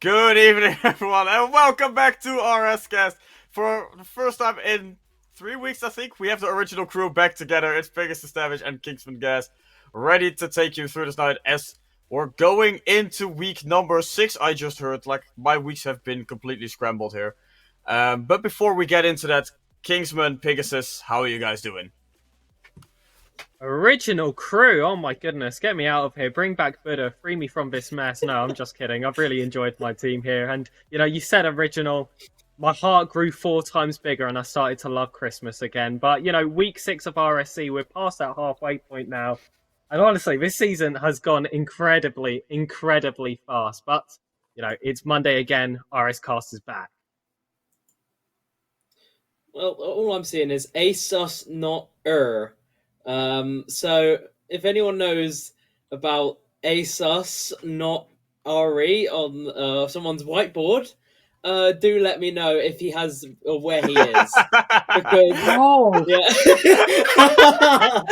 Good evening, everyone, and welcome back to RSCast. For the first time in 3 weeks, I think, we have the original crew back together. It's Pegasus Savage and Kingsman Gas, ready to take you through this night as we're going into week number 6. I just heard, like, my weeks have been completely scrambled here. But before we get into that, Kingsman, Pegasus, how are you guys doing? Original crew, oh my goodness, get me out of here, bring back Buddha, free me from this mess. No, I'm just kidding. I've really enjoyed my team here, and you said original, my heart grew 4 times bigger and I started to love Christmas again. But week 6 of RSC, we're past that halfway point now, and honestly, this season has gone incredibly fast. But it's Monday again, RSCast is back. Well, all I'm seeing is ASUS, not So if anyone knows about ASUS, not RE on someone's whiteboard, do let me know if he has or where he is. Because yeah. I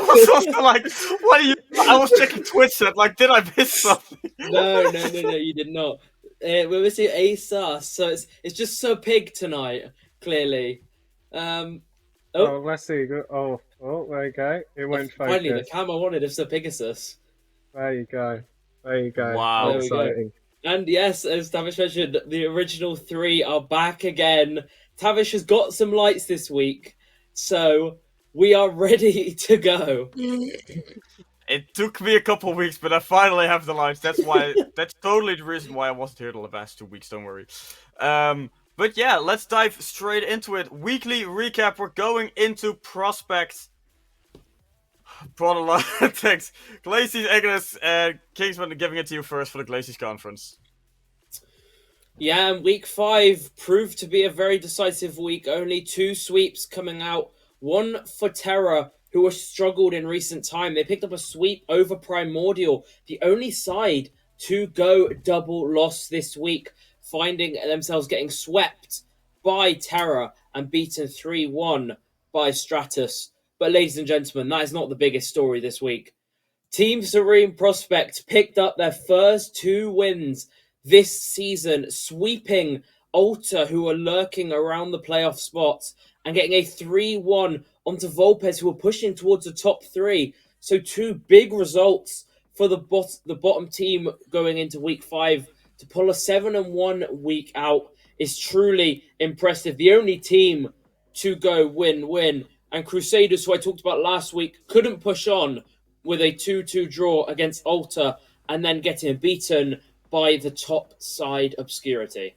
was also like, what are you? I was checking Twitter, like, did I miss something? No, you did not. We're missing ASUS, so it's just so pig tonight, clearly. Let's see. Oh, there you go. It went focus. Finally, the cam I wanted of Sir Pegasus. There you go. Wow. How exciting. And yes, as Tavish mentioned, the original 3 are back again. Tavish has got some lights this week, so we are ready to go. It took me a couple of weeks, but I finally have the lights. That's totally the reason why I wasn't here the last 2 weeks, don't worry. But yeah, let's dive straight into it. Weekly recap, we're going into prospects. Brought a lot of things. Glaciers, Ignis, and Kingsman, giving it to you first for the Glaciers conference. Yeah, and week 5 proved to be a very decisive week. Only 2 sweeps coming out. One for Terra, who has struggled in recent time. They picked up a sweep over Primordial, the only side to go double loss this week, finding themselves getting swept by Terra and beaten 3-1 by Stratus. But ladies and gentlemen, that is not the biggest story this week. Team Serene Prospect picked up their first 2 wins this season, sweeping Alta, who are lurking around the playoff spots, and getting a 3-1 onto Volpez, who are pushing towards the top 3. So 2 big results for the bottom team going into week 5. To pull a 7-1 week out is truly impressive. The only team to go win-win. And Crusaders, who I talked about last week, couldn't push on with a 2-2 draw against Alta and then getting beaten by the top side Obscurity.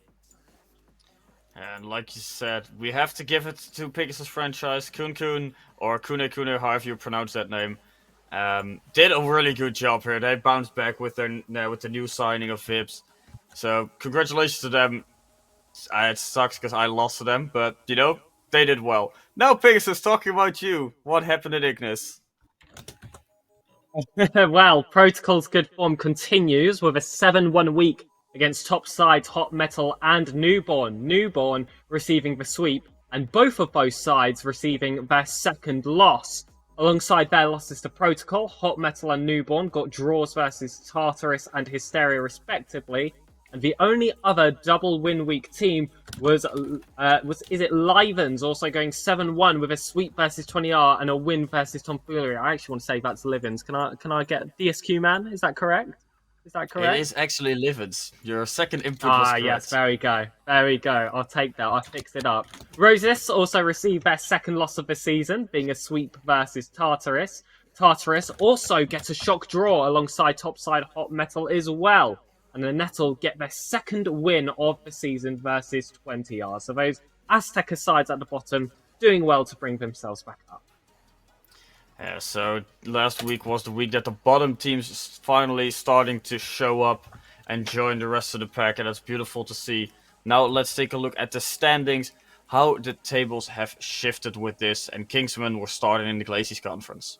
And like you said, we have to give it to Pegasus franchise. Kun or Kune, however you pronounce that name, did a really good job here. They bounced back with the new signing of Vips. So congratulations to them. It sucks because I lost to them, but they did well. Now, Pegasus, talking about you. What happened at Ignis? Well, Protocol's good form continues with a 7-1 week against top sides Hot Metal and Newborn. Newborn receiving the sweep, and both of those sides receiving their second loss. Alongside their losses to Protocol, Hot Metal and Newborn got draws versus Tartarus and Hysteria respectively. And the only other double win week team was it Livens, also going 7-1 with a sweep versus 20R and a win versus Tomfoolery. I actually want to say that's Livens. Can I get DSQ man? Is that correct? It is actually Livens. Your second input was correct. Yes, there we go. I'll take that. I'll fix it up. Roses also received their second loss of the season, being a sweep versus Tartarus. Tartarus also gets a shock draw alongside topside Hot Metal as well. And the Nettle get their second win of the season versus 20R. So those Azteca sides at the bottom doing well to bring themselves back up. Yeah, so last week was the week that the bottom teams finally starting to show up and join the rest of the pack, and that's beautiful to see. Now let's take a look at the standings, how the tables have shifted with this, and Kingsman were starting in the Glaciers conference.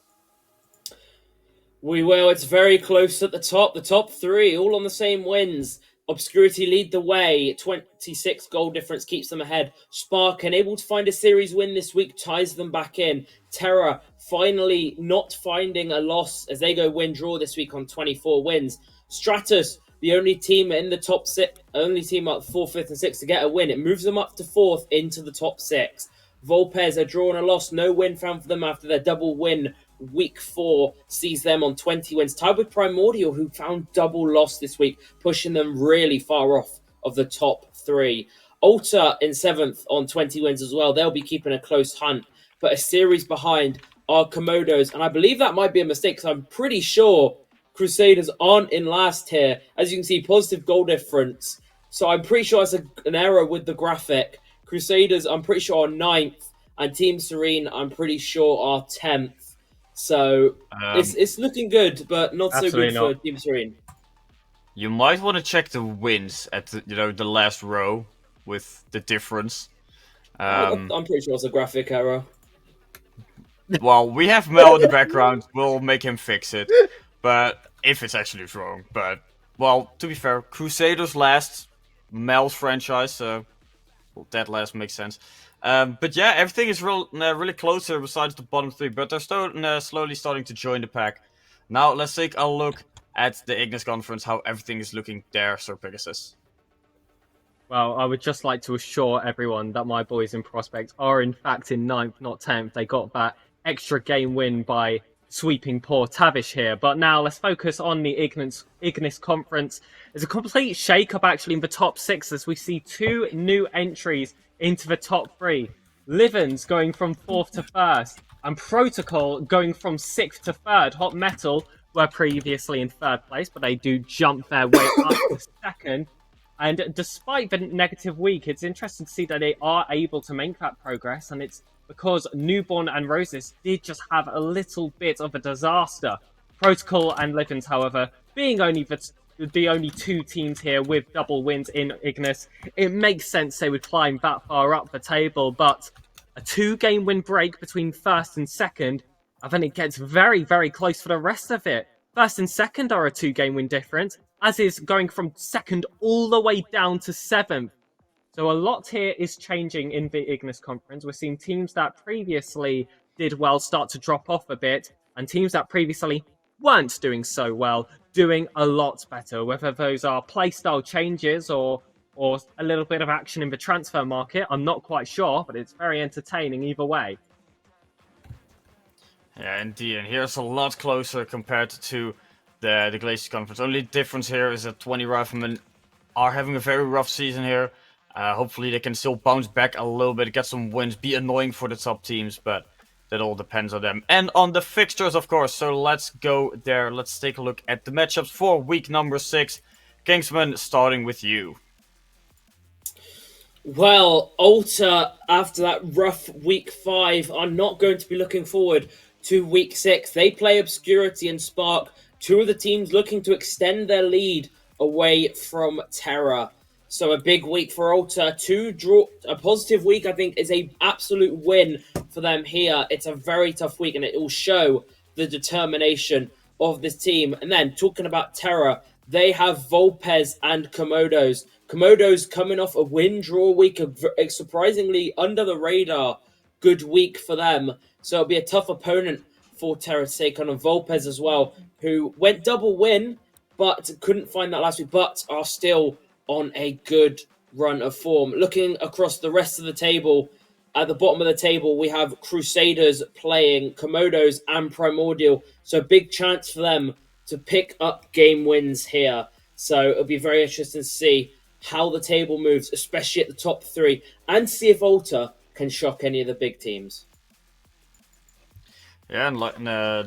We will. It's very close at the top. The top 3, all on the same wins. Obscurity lead the way. 26 goal difference keeps them ahead. Spark, unable to find a series win this week, ties them back in. Terra, finally not finding a loss as they go win-draw this week on 24 wins. Stratus, the only team in the top six, only team up 4th, 5th, and 6th to get a win. It moves them up to 4th into the top 6. Volpez, a draw and a loss, no win found for them after their double win. Week 4 sees them on 20 wins, tied with Primordial, who found double loss this week, pushing them really far off of the top 3. Ulta in 7th on 20 wins as well. They'll be keeping a close hunt, but a series behind are Komodos, and I believe that might be a mistake because I'm pretty sure Crusaders aren't in last here. As you can see, positive goal difference. So I'm pretty sure it's an error with the graphic. Crusaders, I'm pretty sure, are 9th, and Team Serene, I'm pretty sure, are 10th. So it's looking good, but not so good for Team Serene. You might want to check the wins at the last row with the difference. I'm pretty sure it's a graphic error. Well, we have Mel in the background. We'll make him fix it. But if it's actually wrong. But, well, to be fair, Crusaders last, Mel's franchise, so that last makes sense. But yeah, everything is really close here besides the bottom 3. But they're still slowly starting to join the pack. Now, let's take a look at the Ignis Conference, how everything is looking there, Sir Pegasus. Well, I would just like to assure everyone that my boys in Prospect are in fact in 9th, not 10th. They got that extra game win by sweeping poor Tavish here. But now let's focus on the Ignis Conference. There's a complete shake-up actually in the top 6 as we see 2 new entries into the top 3. Livens going from 4th to 1st, and Protocol going from 6th to 3rd. Hot Metal were previously in 3rd place, but they do jump their way up to 2nd. And despite the negative week, it's interesting to see that they are able to make that progress, and it's because Newborn and Roses did just have a little bit of a disaster. Protocol and Livens, however, being the only 2 teams here with double wins in Ignis, it makes sense they would climb that far up the table, but a 2-game win break between 1st and 2nd, and then it gets very, very close for the rest of it. 1st and 2nd are a 2-game win difference, as is going from 2nd all the way down to 7th. So a lot here is changing in the Ignis Conference. We're seeing teams that previously did well start to drop off a bit, and teams that previously weren't doing so well doing a lot better. Whether those are playstyle changes or a little bit of action in the transfer market, I'm not quite sure, but it's very entertaining either way. Yeah, indeed, and here's a lot closer compared to the Glaciers Conference. Only difference here is that 20 Riflemen are having a very rough season here. Hopefully they can still bounce back a little bit, get some wins, be annoying for the top teams, but that all depends on them. And on the fixtures, of course, so let's go there. Let's take a look at the matchups for week number 6. Kingsman, starting with you. Well, Ulta, after that rough week 5, are not going to be looking forward to week 6. They play Obscurity and Spark, 2 of the teams looking to extend their lead away from Terra. So a big week for Ulta. A positive week, I think, is an absolute win for them here. It's a very tough week, and it will show the determination of this team. And then, talking about Terra, they have Volpez and Komodos. Komodos coming off a win-draw week, a surprisingly under-the-radar good week for them. So it'll be a tough opponent for Terra to take on, and Volpez as well, who went double win, but couldn't find that last week, but are still on a good run of form. Looking across the rest of the table, at the bottom of the table, we have Crusaders playing Komodos and Primordial. So big chance for them to pick up game wins here. So it'll be very interesting to see how the table moves, especially at the top 3, and see if Ulta can shock any of the big teams. Yeah, and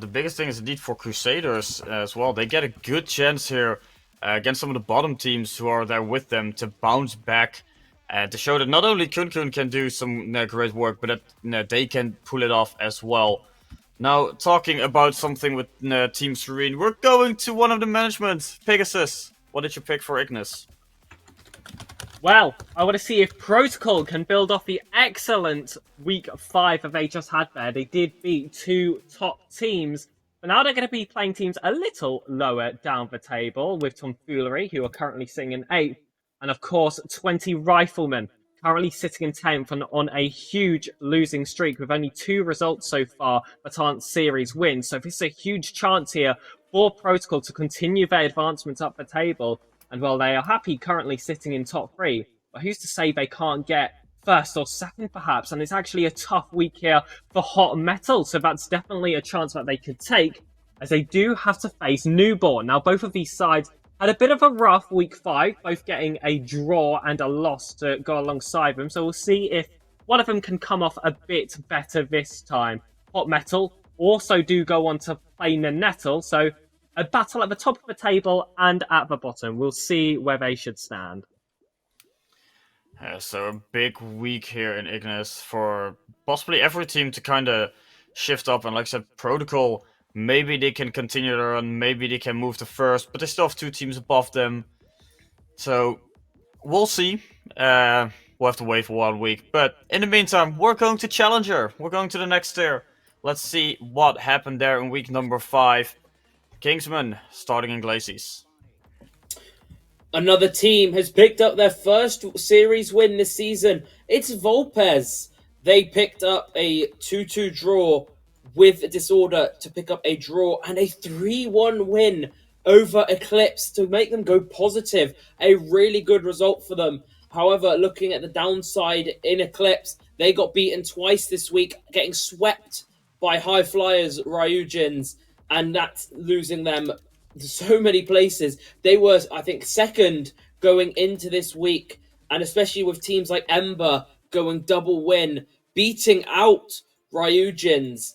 the biggest thing is indeed for Crusaders as well. They get a good chance here against some of the bottom teams who are there with them to bounce back and to show that not only Kun can do some great work, but that they can pull it off as well. Now, talking about something with Team Serene, we're going to one of the management. Pegasus, what did you pick for Ignis? Well, I want to see if Protocol can build off the excellent week 5 that they just had there. They did beat 2 top teams, but now they're going to be playing teams a little lower down the table with Tomfoolery, who are currently sitting in 8th, and of course 20 Riflemen, currently sitting in 10th and on a huge losing streak with only 2 results so far that aren't series wins. So this is a huge chance here for Protocol to continue their advancements up the table. And while they are happy currently sitting in top 3, but who's to say they can't get first or second perhaps? And it's actually a tough week here for Hot Metal, so that's definitely a chance that they could take, as they do have to face Newborn. Now, both of these sides had a bit of a rough week 5, both getting a draw and a loss to go alongside them. So we'll see if one of them can come off a bit better this time. Hot Metal also do go on to play Nettle, so a battle at the top of the table and at the bottom. We'll see where they should stand. So a big week here in Ignis for possibly every team to kind of shift up. And like I said, Protocol, maybe they can continue their run, maybe they can move to first, but they still have 2 teams above them. So we'll see. We'll have to wait for 1 week. But in the meantime, we're going to Challenger. We're going to the next tier. Let's see what happened there in week number 5. Pinchmen starting in Glacies. Another team has picked up their first series win this season. It's Volpez. They picked up a 2-2 draw with Disorder to pick up a draw and a 3-1 win over Eclipse to make them go positive. A really good result for them. However, looking at the downside in Eclipse, they got beaten twice this week, getting swept by High Flyers Ryujins, and that's losing them so many places. They were, I think, second going into this week, and especially with teams like Ember going double win, beating out Ryujins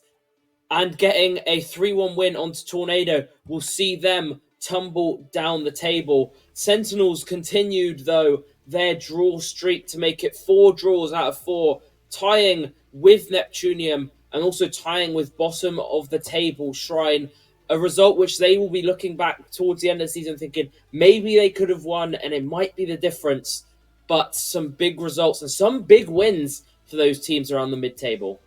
and getting a 3-1 win onto Tornado, will see them tumble down the table. Sentinels continued, though, their draw streak to make it 4 draws out of 4, tying with Neptunium and also tying with bottom of the table Shrine. A result which they will be looking back towards the end of the season thinking maybe they could have won and it might be the difference. But some big results and some big wins for those teams around the mid-table.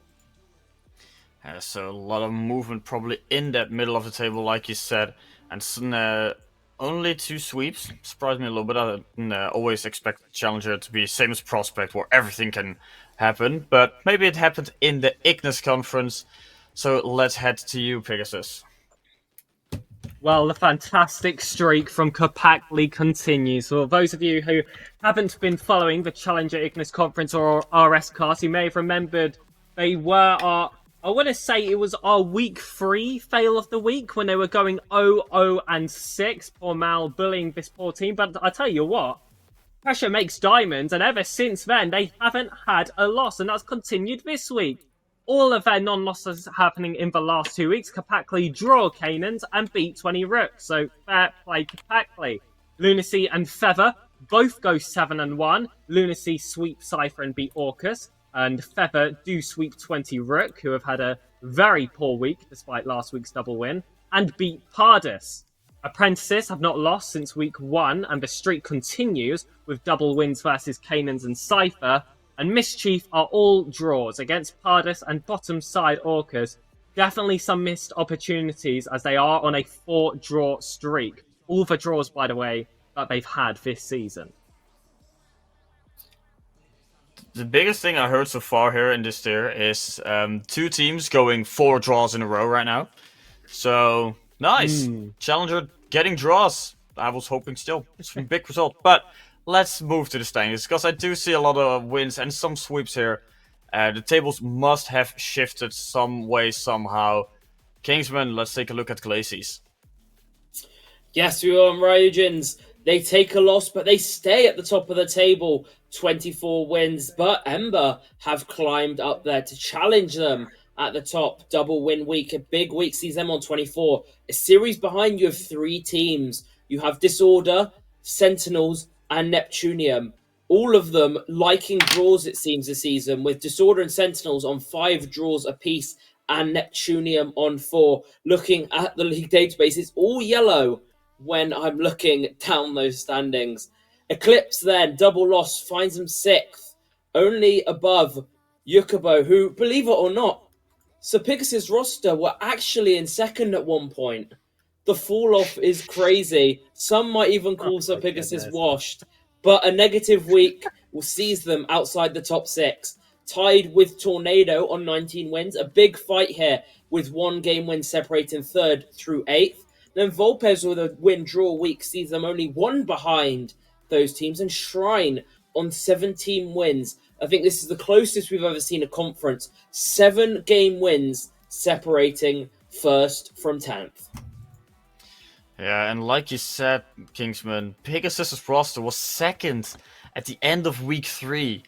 So a lot of movement probably in that middle of the table, like you said. And only 2 sweeps. Surprised me a little bit. I didn't always expect Challenger to be same as Prospect, where everything can happen. But maybe it happened in the Ignis conference. So let's head to you, Pegasus. Well, the fantastic streak from Kopacli continues. For those of you who haven't been following the Challenger Ignis Conference or RSCast, you may have remembered they were I want to say it was our week 3 fail of the week when they were going 0-0-6. Poor Mal bullying this poor team. But I tell you what, pressure makes diamonds, and ever since then they haven't had a loss, and that's continued this week. All of their non-losses happening in the last 2 weeks. Kopacli draw Canaans and beat 20 Rooks. So fair play Kopacli. Lunacy and Feather both go 7-1. Lunacy sweep Cypher and beat Orcus. And Feather do sweep 20 Rook, who have had a very poor week despite last week's double win, and beat Pardus. Apprentices have not lost since week 1, and the streak continues with double wins versus Canaans and Cypher. And Mischief are all draws against Pardus and bottom side Orcus. Definitely some missed opportunities as they are on a 4-draw streak. All the draws, by the way, that they've had this season. The biggest thing I heard so far here in this tier is 2 teams going 4 draws in a row right now. So, nice. Challenger getting draws. I was hoping still. It's a big result. But let's move to the standings, because I do see a lot of wins and some sweeps here. The tables must have shifted some way, somehow. Kingsman, let's take a look at Glacies. Yes, we are on Ryujins. They take a loss, but they stay at the top of the table. 24 wins, but Ember have climbed up there to challenge them at the top. Double win week, a big week sees them on 24. A series behind you of 3 teams. You have Disorder, Sentinels, and Neptunium. All of them liking draws, it seems, this season, with Disorder and Sentinels on 5 draws apiece and Neptunium on 4. Looking at the league database, it's all yellow when I'm looking down those standings. Eclipse then, double loss, finds them 6th, only above Yukubo, who, believe it or not, Sir Pegasus roster were actually in 2nd at one point. The fall-off is crazy. Some might even call Sir Pegasus washed, but a negative week will seize them outside the top 6. Tied with Tornado on 19 wins. A big fight here with 1 game win separating 3rd through 8th. Then Volpez with a win-draw week sees them only one behind those teams, and Shrine on 17 wins. I think this is the closest we've ever seen a conference. 7-game wins separating first from 10th. Yeah, and like you said, Kingsman, Pegasus' roster was second at the end of week 3.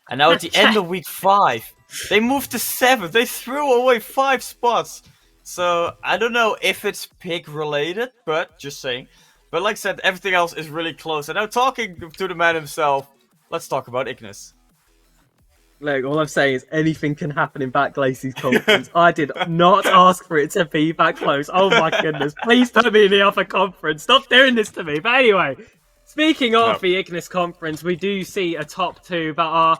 And now at the end of week 5, they moved to 7th. They threw away 5 spots. So I don't know if it's pig related, but just saying. But like I said, everything else is really close. And now talking to the man himself, let's talk about Ignis. Look, all I'm saying is anything can happen in Back Lacey's conference. I did not ask for it to be that close. Oh my goodness. Please put me in the other conference. Stop doing this to me. But anyway, speaking of the Ignis conference, we do see a top 2 that are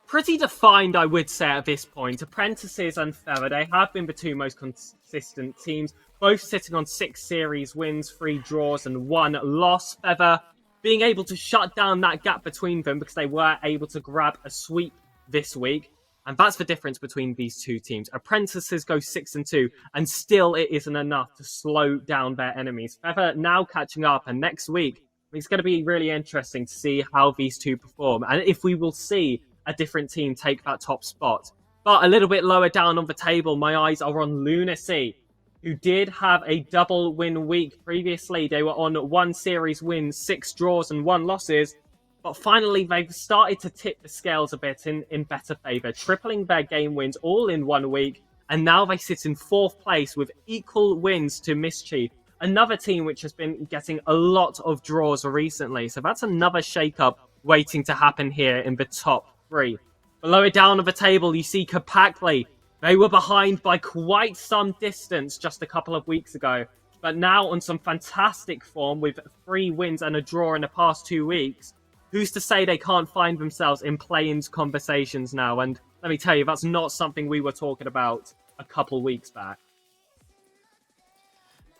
pretty defined, I would say, at this point. Apprentices and Feather, they have been the 2 most consistent teams, both sitting on 6 series wins, 3 draws, and 1 loss. Feather being able to shut down that gap between them because they were able to grab a sweep this week, and that's the difference between these 2 teams. Apprentices go 6-2, and still it isn't enough to slow down their enemies. Feather now catching up, and next week it's going to be really interesting to see how these 2 perform, and if we will see a different team take that top spot. But a little bit lower down on the table, my eyes are on Lunacy, who did have a double win week previously. They were on 1 series wins, 6 draws, and 1 losses. But finally, they've started to tip the scales a bit in better favour, tripling their game wins all in 1 week. And now they sit in 4th place with equal wins to Mischief, another team which has been getting a lot of draws recently. So that's another shake-up waiting to happen here in the top 3. Below down on the table, you see Kapakli. They were behind by quite some distance just a couple of weeks ago. But now on some fantastic form with 3 wins and a draw in the past 2 weeks. Who's to say they can't find themselves in play-ins conversations now? And let me tell you, that's not something we were talking about a couple weeks back.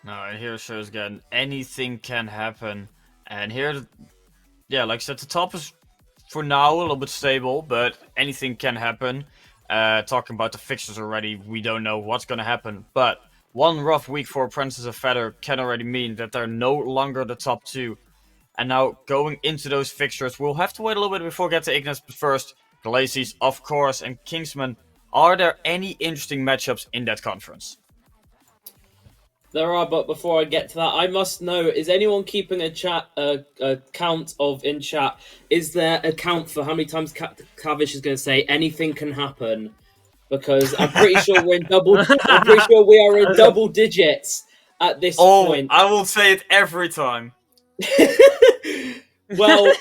No, and here it shows again, anything can happen. And here, yeah, like I said, the top is for now a little bit stable, but anything can happen. Talking about the fixtures already, we don't know what's going to happen. But one rough week for Apprentices of Feather can already mean that they're no longer the top 2. And now, going into those fixtures, we'll have to wait a little bit before we get to Ignis. But first, Glacies, of course, and Kingsman. Are there any interesting matchups in that conference? There are, but before I get to that, I must know, is anyone keeping a count of in chat? Is there a count for how many times Cavish is going to say anything can happen? Because I'm pretty sure we're in I'm pretty sure we are in double digits at this point. I will say it every time. Well,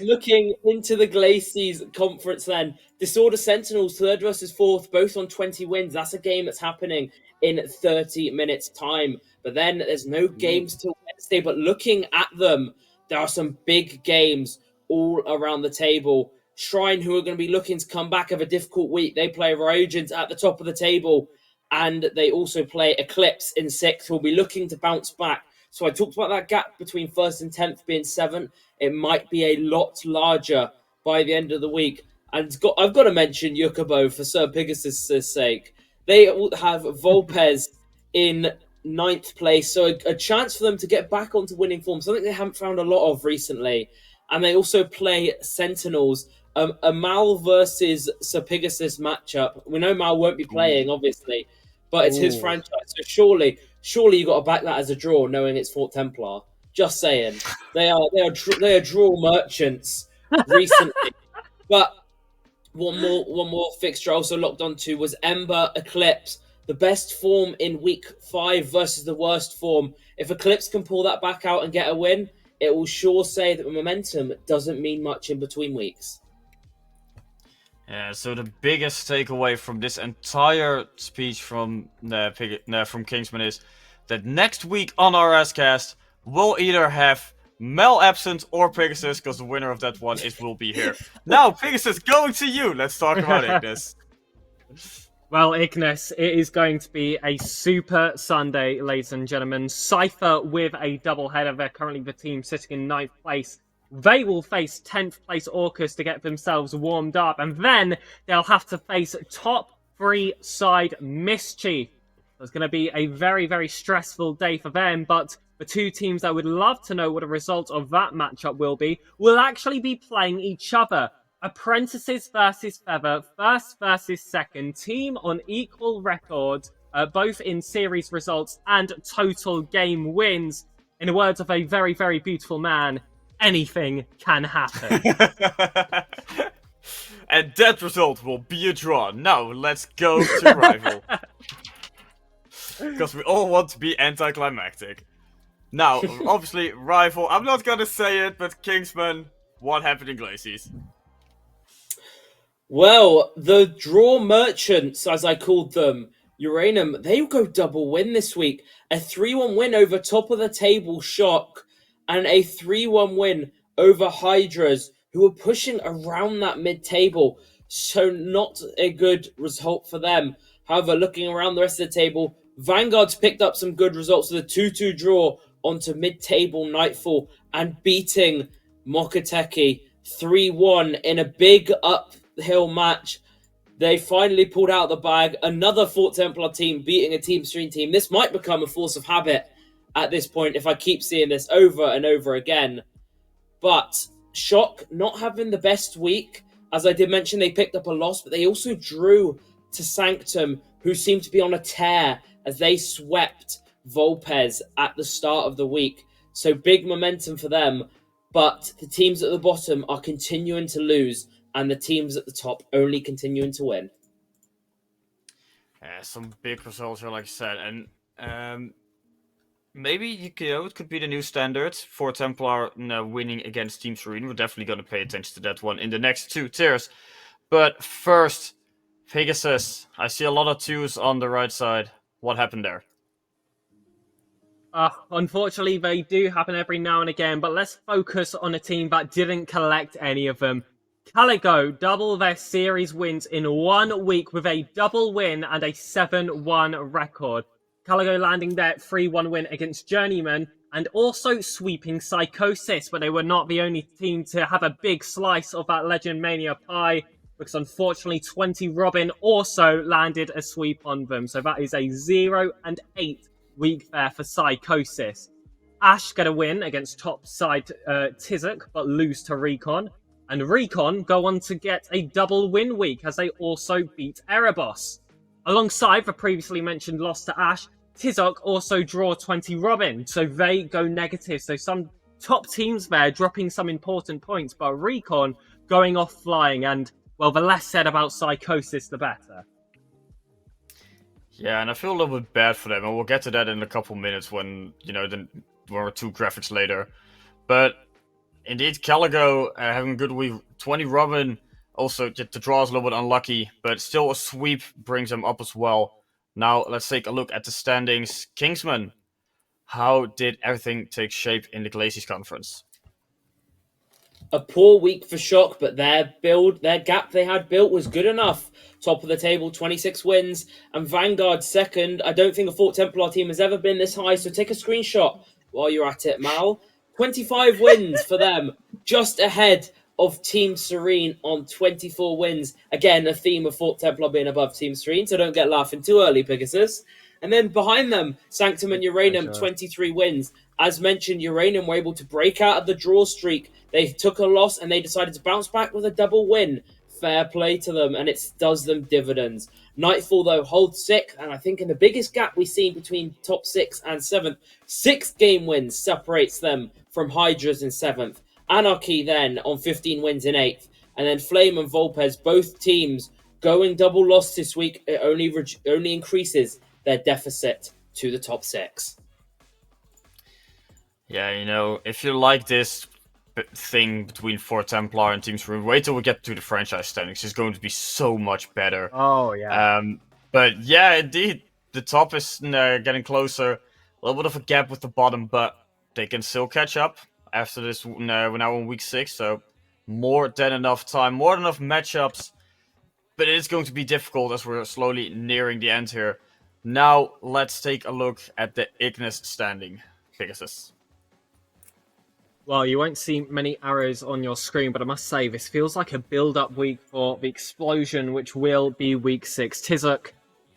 looking into the Glacies conference then, Disorder Sentinels, 3rd versus 4th, both on 20 wins. That's a game that's happening in 30 minutes time. But then there's no games till Wednesday. But looking at them, there are some big games all around the table. Shrine, who are going to be looking to come back of a difficult week. They play Rogent at the top of the table. And they also play Eclipse in 6th, who will be looking to bounce back. So I talked about that gap between 1st and 10th being 7. It might be a lot larger by the end of the week. And I've got to mention Yukobo for Sir Pegasus' sake. They have Volpez in 9th place, so a chance for them to get back onto winning form, something they haven't found a lot of recently. And they also play Sentinels, a Mal versus Sir Pegasus matchup. We know Mal won't be playing, obviously, but it's his franchise. So surely you got to back that as a draw, knowing it's Fort Templar. Just saying, they are draw merchants recently. But one more fixture I also locked onto was Ember Eclipse, the best form in week 5 versus the worst form. If Eclipse can pull that back out and get a win, it will sure say that the momentum doesn't mean much in between weeks. Yeah, so the biggest takeaway from this entire speech from Kingsman is that next week on RSCast, we'll either have Mel absent or Pegasus, because the winner of that one will be here. Now, Pegasus, going to you. Let's talk about Ignis. Well, Ignis, it is going to be a super Sunday, ladies and gentlemen. Cypher with a doubleheader. They're currently the team sitting in 9th place. They will face 10th place Orcus to get themselves warmed up. And then they'll have to face top 3 side Mischief. it's going to be a very, very stressful day for them, but the two teams that would love to know what the result of that matchup will actually be playing each other. Apprentices versus Feather, first versus second, team on equal record, both in series results and total game wins. In the words of a very, very beautiful man, anything can happen. And that result will be a draw. Now, let's go to Rival. Because we all want to be anticlimactic. Now, obviously, Rival, I'm not gonna say it, but Kingsman, what happened in Glacies? Well, the draw merchants, as I called them, Uranium, they go double win this week. A 3-1 win over top of the table Shock, and a 3-1 win over Hydras, who were pushing around that mid-table. So not a good result for them. However, looking around the rest of the table, Vanguard's picked up some good results with a 2-2 draw onto mid-table Nightfall and beating Mokoteki 3-1 in a big uphill match. They finally pulled out the bag. Another Fort Templar team beating a Team Serene team. This might become a force of habit at this point if I keep seeing this over and over again. But Shock not having the best week. As I did mention, they picked up a loss, but they also drew to Sanctum, who seemed to be on a tear as they swept Volpez at the start of the week. So big momentum for them. But the teams at the bottom are continuing to lose, and the teams at the top only continuing to win. Some big results here, like I said, and maybe it could be the new standard for Templar winning against Team Serene. We're definitely going to pay attention to that one in the next two tiers. But first, Pegasus. I see a lot of twos on the right side. What happened there? Unfortunately, they do happen every now and again, but let's focus on a team that didn't collect any of them. Caligo double their series wins in 1 week with a double win and a 7-1 record. Caligo landing their 3-1 win against Journeyman and also sweeping Psychosis, but they were not the only team to have a big slice of that Legend Mania pie, because unfortunately 20 Robin also landed a sweep on them. So that is a 0-8 week there for Psychosis. Ash get a win against top side Tizuk, but lose to Recon. And Recon go on to get a double win week as they also beat Erebos. Alongside the previously mentioned loss to Ash, Tizok also draw 20 Robin, so they go negative. So some top teams there dropping some important points, but Recon going off flying, and, well, the less said about Psychosis, the better. Yeah, and I feel a little bit bad for them, and we'll get to that in a couple minutes when, one or two graphics later. But indeed, Caligo having a good week. 20 Robin, also the draw is a little bit unlucky, but still a sweep brings them up as well. Now, let's take a look at the standings. Kingsman, how did everything take shape in the Glacies conference? A poor week for Shock, but their gap they had built was good enough. Top of the table, 26 wins, and Vanguard second. I don't think a Fort Templar team has ever been this high, so take a screenshot while you're at it, Mal. 25 wins for them, just ahead of Team Serene on 24 wins. Again, a theme of Fort Templar being above Team Serene, so don't get laughing too early, Pegasus. And then behind them, Sanctum and Uranium, 23 wins. As mentioned, Uranium were able to break out of the draw streak. They took a loss and they decided to bounce back with a double win. Fair play to them, and it does them dividends. Nightfall, though, holds 6, and I think in the biggest gap we've seen between top 6 and 7th, 6 game wins separates them from Hydras in 7th. Anarchy then on 15 wins in 8th. And then Flame and Volpez, both teams going double loss this week. It only increases their deficit to the top 6. Yeah, if you like this thing between Fort Templar and Team Serene, wait till we get to the franchise standings. It's going to be so much better. Oh, yeah. But yeah, indeed, the top is getting closer. A little bit of a gap with the bottom, but they can still catch up after this. We're now in week 6, so more than enough time, more than enough matchups. But it is going to be difficult as we're slowly nearing the end here. Now, let's take a look at the Ignis standing. Pegasus. Well, you won't see many arrows on your screen, but I must say, this feels like a build-up week for the explosion, which will be week 6. Tizuk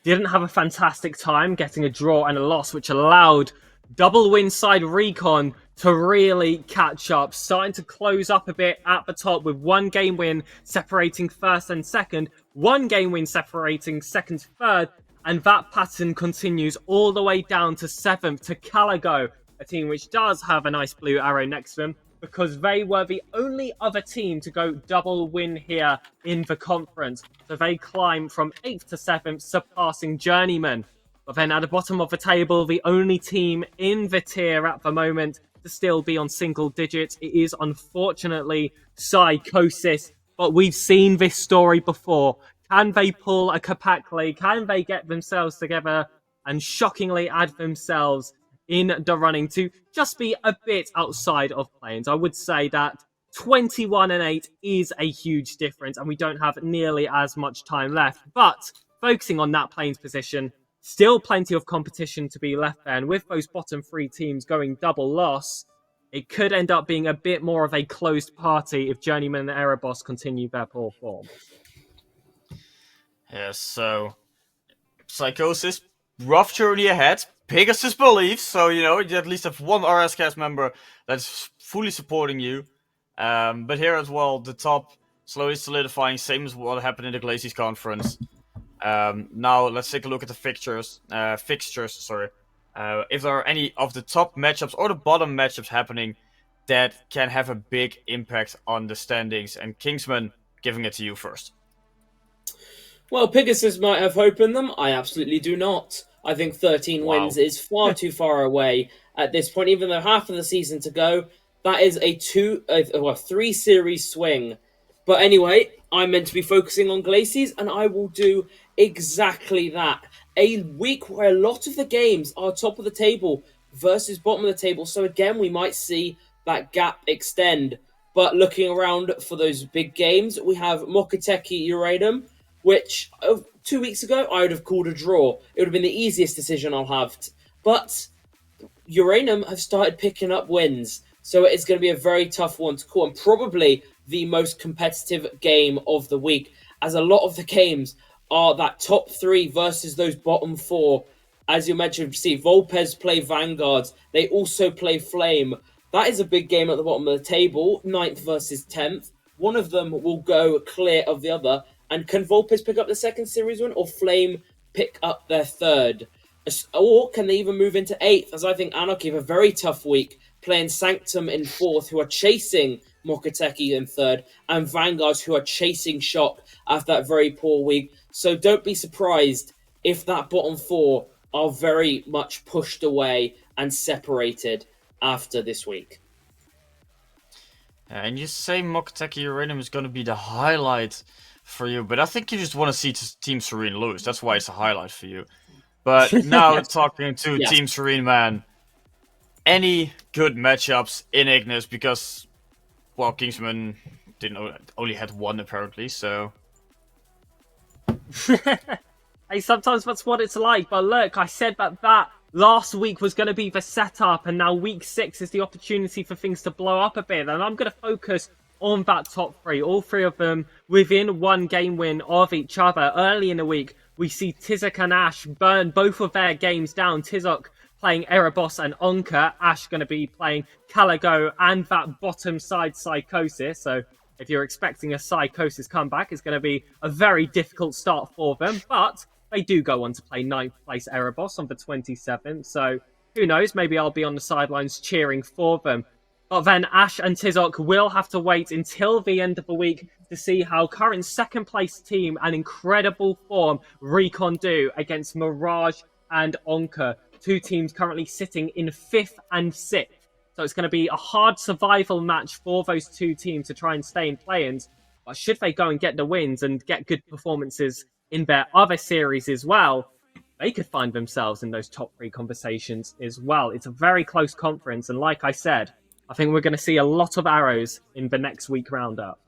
didn't have a fantastic time getting a draw and a loss, which allowed double win side Recon to really catch up, starting to close up a bit at the top with 1 game win separating first and second, 1 game win separating second to third, and that pattern continues all the way down to 7th to Caligo, a team which does have a nice blue arrow next to them, because they were the only other team to go double win here in the conference. So they climb from 8th to 7th, surpassing Journeyman. But then at the bottom of the table, the only team in the tier at the moment to still be on single digits, it is unfortunately Psychosis. But we've seen this story before. Can they pull a Kapakli? Can they get themselves together and shockingly add themselves in the running to just be a bit outside of Plains? I would say that 21-8 is a huge difference, and we don't have nearly as much time left. But focusing on that Plains position, still plenty of competition to be left there, and with those bottom 3 teams going double loss, it could end up being a bit more of a closed party if Journeyman and Erebos continue their poor form. Yeah, so Psychosis, rough journey ahead. Pegasus believes, so you at least have 1 RSCast member that's fully supporting you. But here as well, the top slowly solidifying, same as what happened in the Glaciers conference. Now let's take a look at the fixtures. If there are any of the top matchups or the bottom matchups happening that can have a big impact on the standings, and Kingsman, giving it to you first. Well, Pegasus might have hope in them. I absolutely do not. I think 13 wins is far too far away at this point. Even though half of the season to go, that is a 3-series swing. But anyway, I'm meant to be focusing on Glaciers, and I will do exactly that. A week where a lot of the games are top of the table versus bottom of the table. So again, we might see that gap extend. But looking around for those big games, we have Mokoteki Uranum, which 2 weeks ago I would have called a draw. It would have been the easiest decision I'll have. But Uranum have started picking up wins. So it's going to be a very tough one to call, and probably the most competitive game of the week, as a lot of the games are that top 3 versus those bottom 4. As you mentioned, see, Volpez play Vanguards. They also play Flame. That is a big game at the bottom of the table, 9th versus 10th. One of them will go clear of the other. And can Volpez pick up the second series win, or Flame pick up their third? Or can they even move into 8th, as I think Anarchy have a very tough week, playing Sanctum in 4th, who are chasing Mokoteki in 3rd, and Vanguards, who are chasing Shock after that very poor week. So don't be surprised if that bottom 4 are very much pushed away and separated after this week. And you say Mokoteki Uranium is going to be the highlight for you, but I think you just want to see Team Serene lose. That's why it's a highlight for you. But now talking to Team Serene, man, any good matchups in Ignis? Because, well, Kingsman only had 1 apparently, so... Hey, sometimes that's what it's like. But look, I said that last week was going to be the setup, and now week 6 is the opportunity for things to blow up a bit. And I'm going to focus on that top 3, all 3 of them within 1 game win of each other. Early in the week, we see Tizok and Ash burn both of their games down. Tizok playing Erebos and Onka. Ash going to be playing Caligo and that bottom side Psychosis. So if you're expecting a Psychosis comeback, it's going to be a very difficult start for them. But they do go on to play 9th place Erebos on the 27th. So who knows, maybe I'll be on the sidelines cheering for them. But then Ash and Tizok will have to wait until the end of the week to see how current 2nd place team and incredible form Recon do against Mirage and Onka. 2 teams currently sitting in 5th and 6th. So it's going to be a hard survival match for those 2 teams to try and stay in play-ins. But should they go and get the wins and get good performances in their other series as well, they could find themselves in those top 3 conversations as well. It's a very close conference, and like I said, I think we're going to see a lot of arrows in the next week roundup.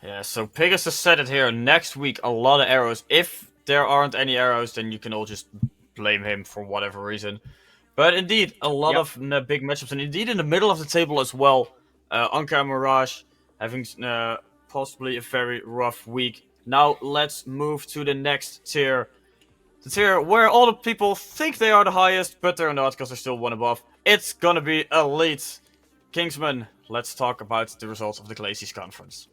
Yeah, so Pegasus said it here. Next week, a lot of arrows. If there aren't any arrows, then you can all just blame him for whatever reason. But indeed, a lot of big matchups. And indeed, in the middle of the table as well, Anka and Mirage having possibly a very rough week. Now let's move to the next tier. The tier where all the people think they are the highest, but they're not because they're still one above. It's gonna be Elite. Kingsman, let's talk about the results of the Glaciers Conference.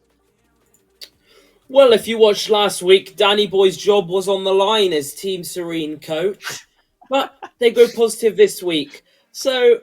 Well, if you watched last week, Danny Boy's job was on the line as Team Serene coach, but they go positive this week. So,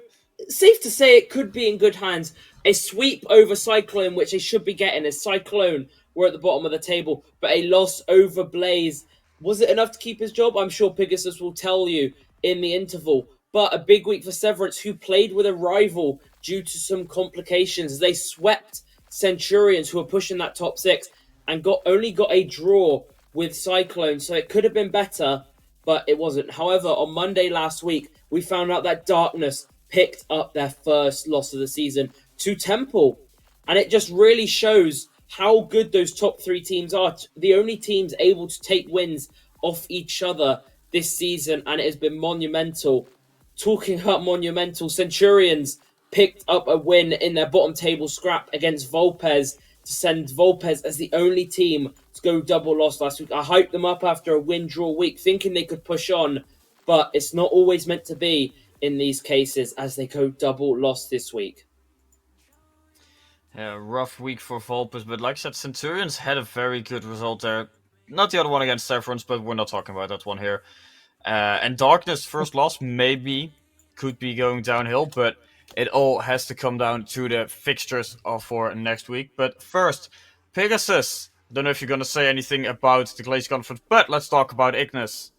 safe to say it could be in good hands. A sweep over Cyclone, which they should be getting, as Cyclone were at the bottom of the table, but a loss over Blaze. Was it enough to keep his job? I'm sure Pegasus will tell you in the interval. But a big week for Severance, who played with a rival due to some complications. They swept Centurions, who were pushing that top six, and only got a draw with Cyclone, so it could have been better, but it wasn't. However, on Monday last week, we found out that Darkness picked up their first loss of the season to Temple, and it just really shows how good those top three teams are. The only teams able to take wins off each other this season, and it has been monumental. Talking about monumental, Centurions picked up a win in their bottom table scrap against Volpez to send Volpez as the only team to go double loss last week. I hyped them up after a win-draw week, thinking they could push on, but it's not always meant to be in these cases as they go double loss this week. Yeah, rough week for Volpes, but like I said, Centurions had a very good result there. Not the other one against Severance, but we're not talking about that one here. And Darkness, first loss, maybe could be going downhill, but it all has to come down to the fixtures for next week. But first, Pegasus. Don't know if you're going to say anything about the Glacier Conference, but let's talk about Ignis.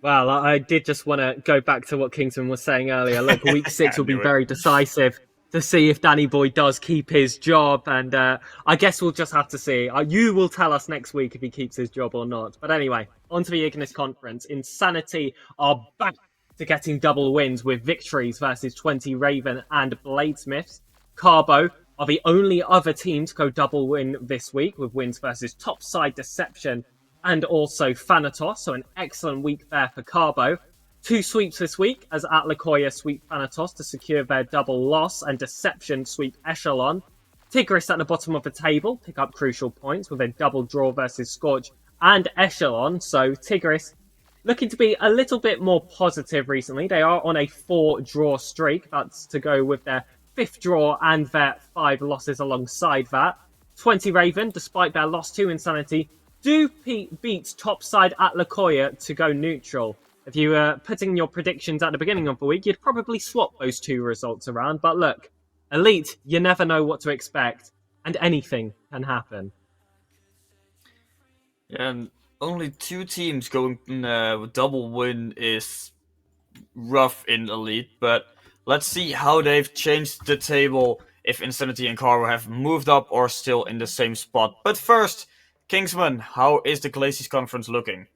Well, I did just want to go back to what Kingsman was saying earlier. Look, week 6 will be very decisive to see if Danny Boy does keep his job, and I guess we'll just have to see. You will tell us next week if he keeps his job or not. But anyway, on to the Ignis Conference. Insanity are back to getting double wins with victories versus 20 Raven and Bladesmiths. Carbo are the only other team to go double win this week with wins versus Topside Deception and also Thanatos, so an excellent week there for Carbo. 2 sweeps this week as Atlacoya sweep Thanatos to secure their double loss, and Deception sweep Echelon. Tigris at the bottom of the table pick up crucial points with a double draw versus Scorch and Echelon, so Tigris looking to be a little bit more positive recently. They are on a 4-draw streak. That's to go with their 5th draw and their 5 losses alongside that. 20 Raven, despite their loss to Insanity, do beat topside Atlacoya to go neutral. If you were putting your predictions at the beginning of the week, you'd probably swap those 2 results around. But look, Elite, you never know what to expect, and anything can happen. And only 2 teams going with double win is rough in Elite, but let's see how they've changed the table, if Insanity and Carbo have moved up or still in the same spot. But first, Kingsman, how is the Glaciers Conference looking?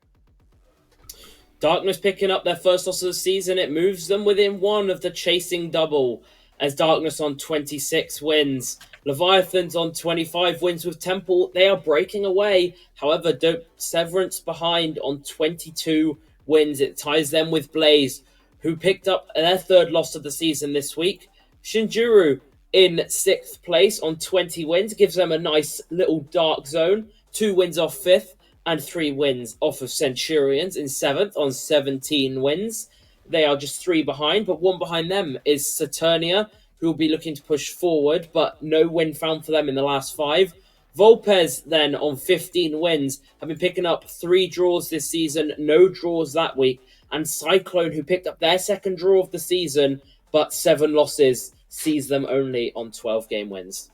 Darkness picking up their first loss of the season. It moves them within 1 of the chasing double, as Darkness on 26 wins. Leviathan's on 25 wins with Temple. They are breaking away. However, Severance behind on 22 wins. It ties them with Blaze, who picked up their 3rd loss of the season this week. Shinjuru in 6th place on 20 wins. Gives them a nice little dark zone. 2 wins off 5th and 3 wins off of Centurions in 7th on 17 wins. They are just 3 behind, but 1 behind them is Saturnia, who will be looking to push forward, but no win found for them in the last 5. Volpez then on 15 wins have been picking up 3 draws this season, no draws that week. And Cyclone, who picked up their 2nd draw of the season, but 7 losses, sees them only on 12 game wins.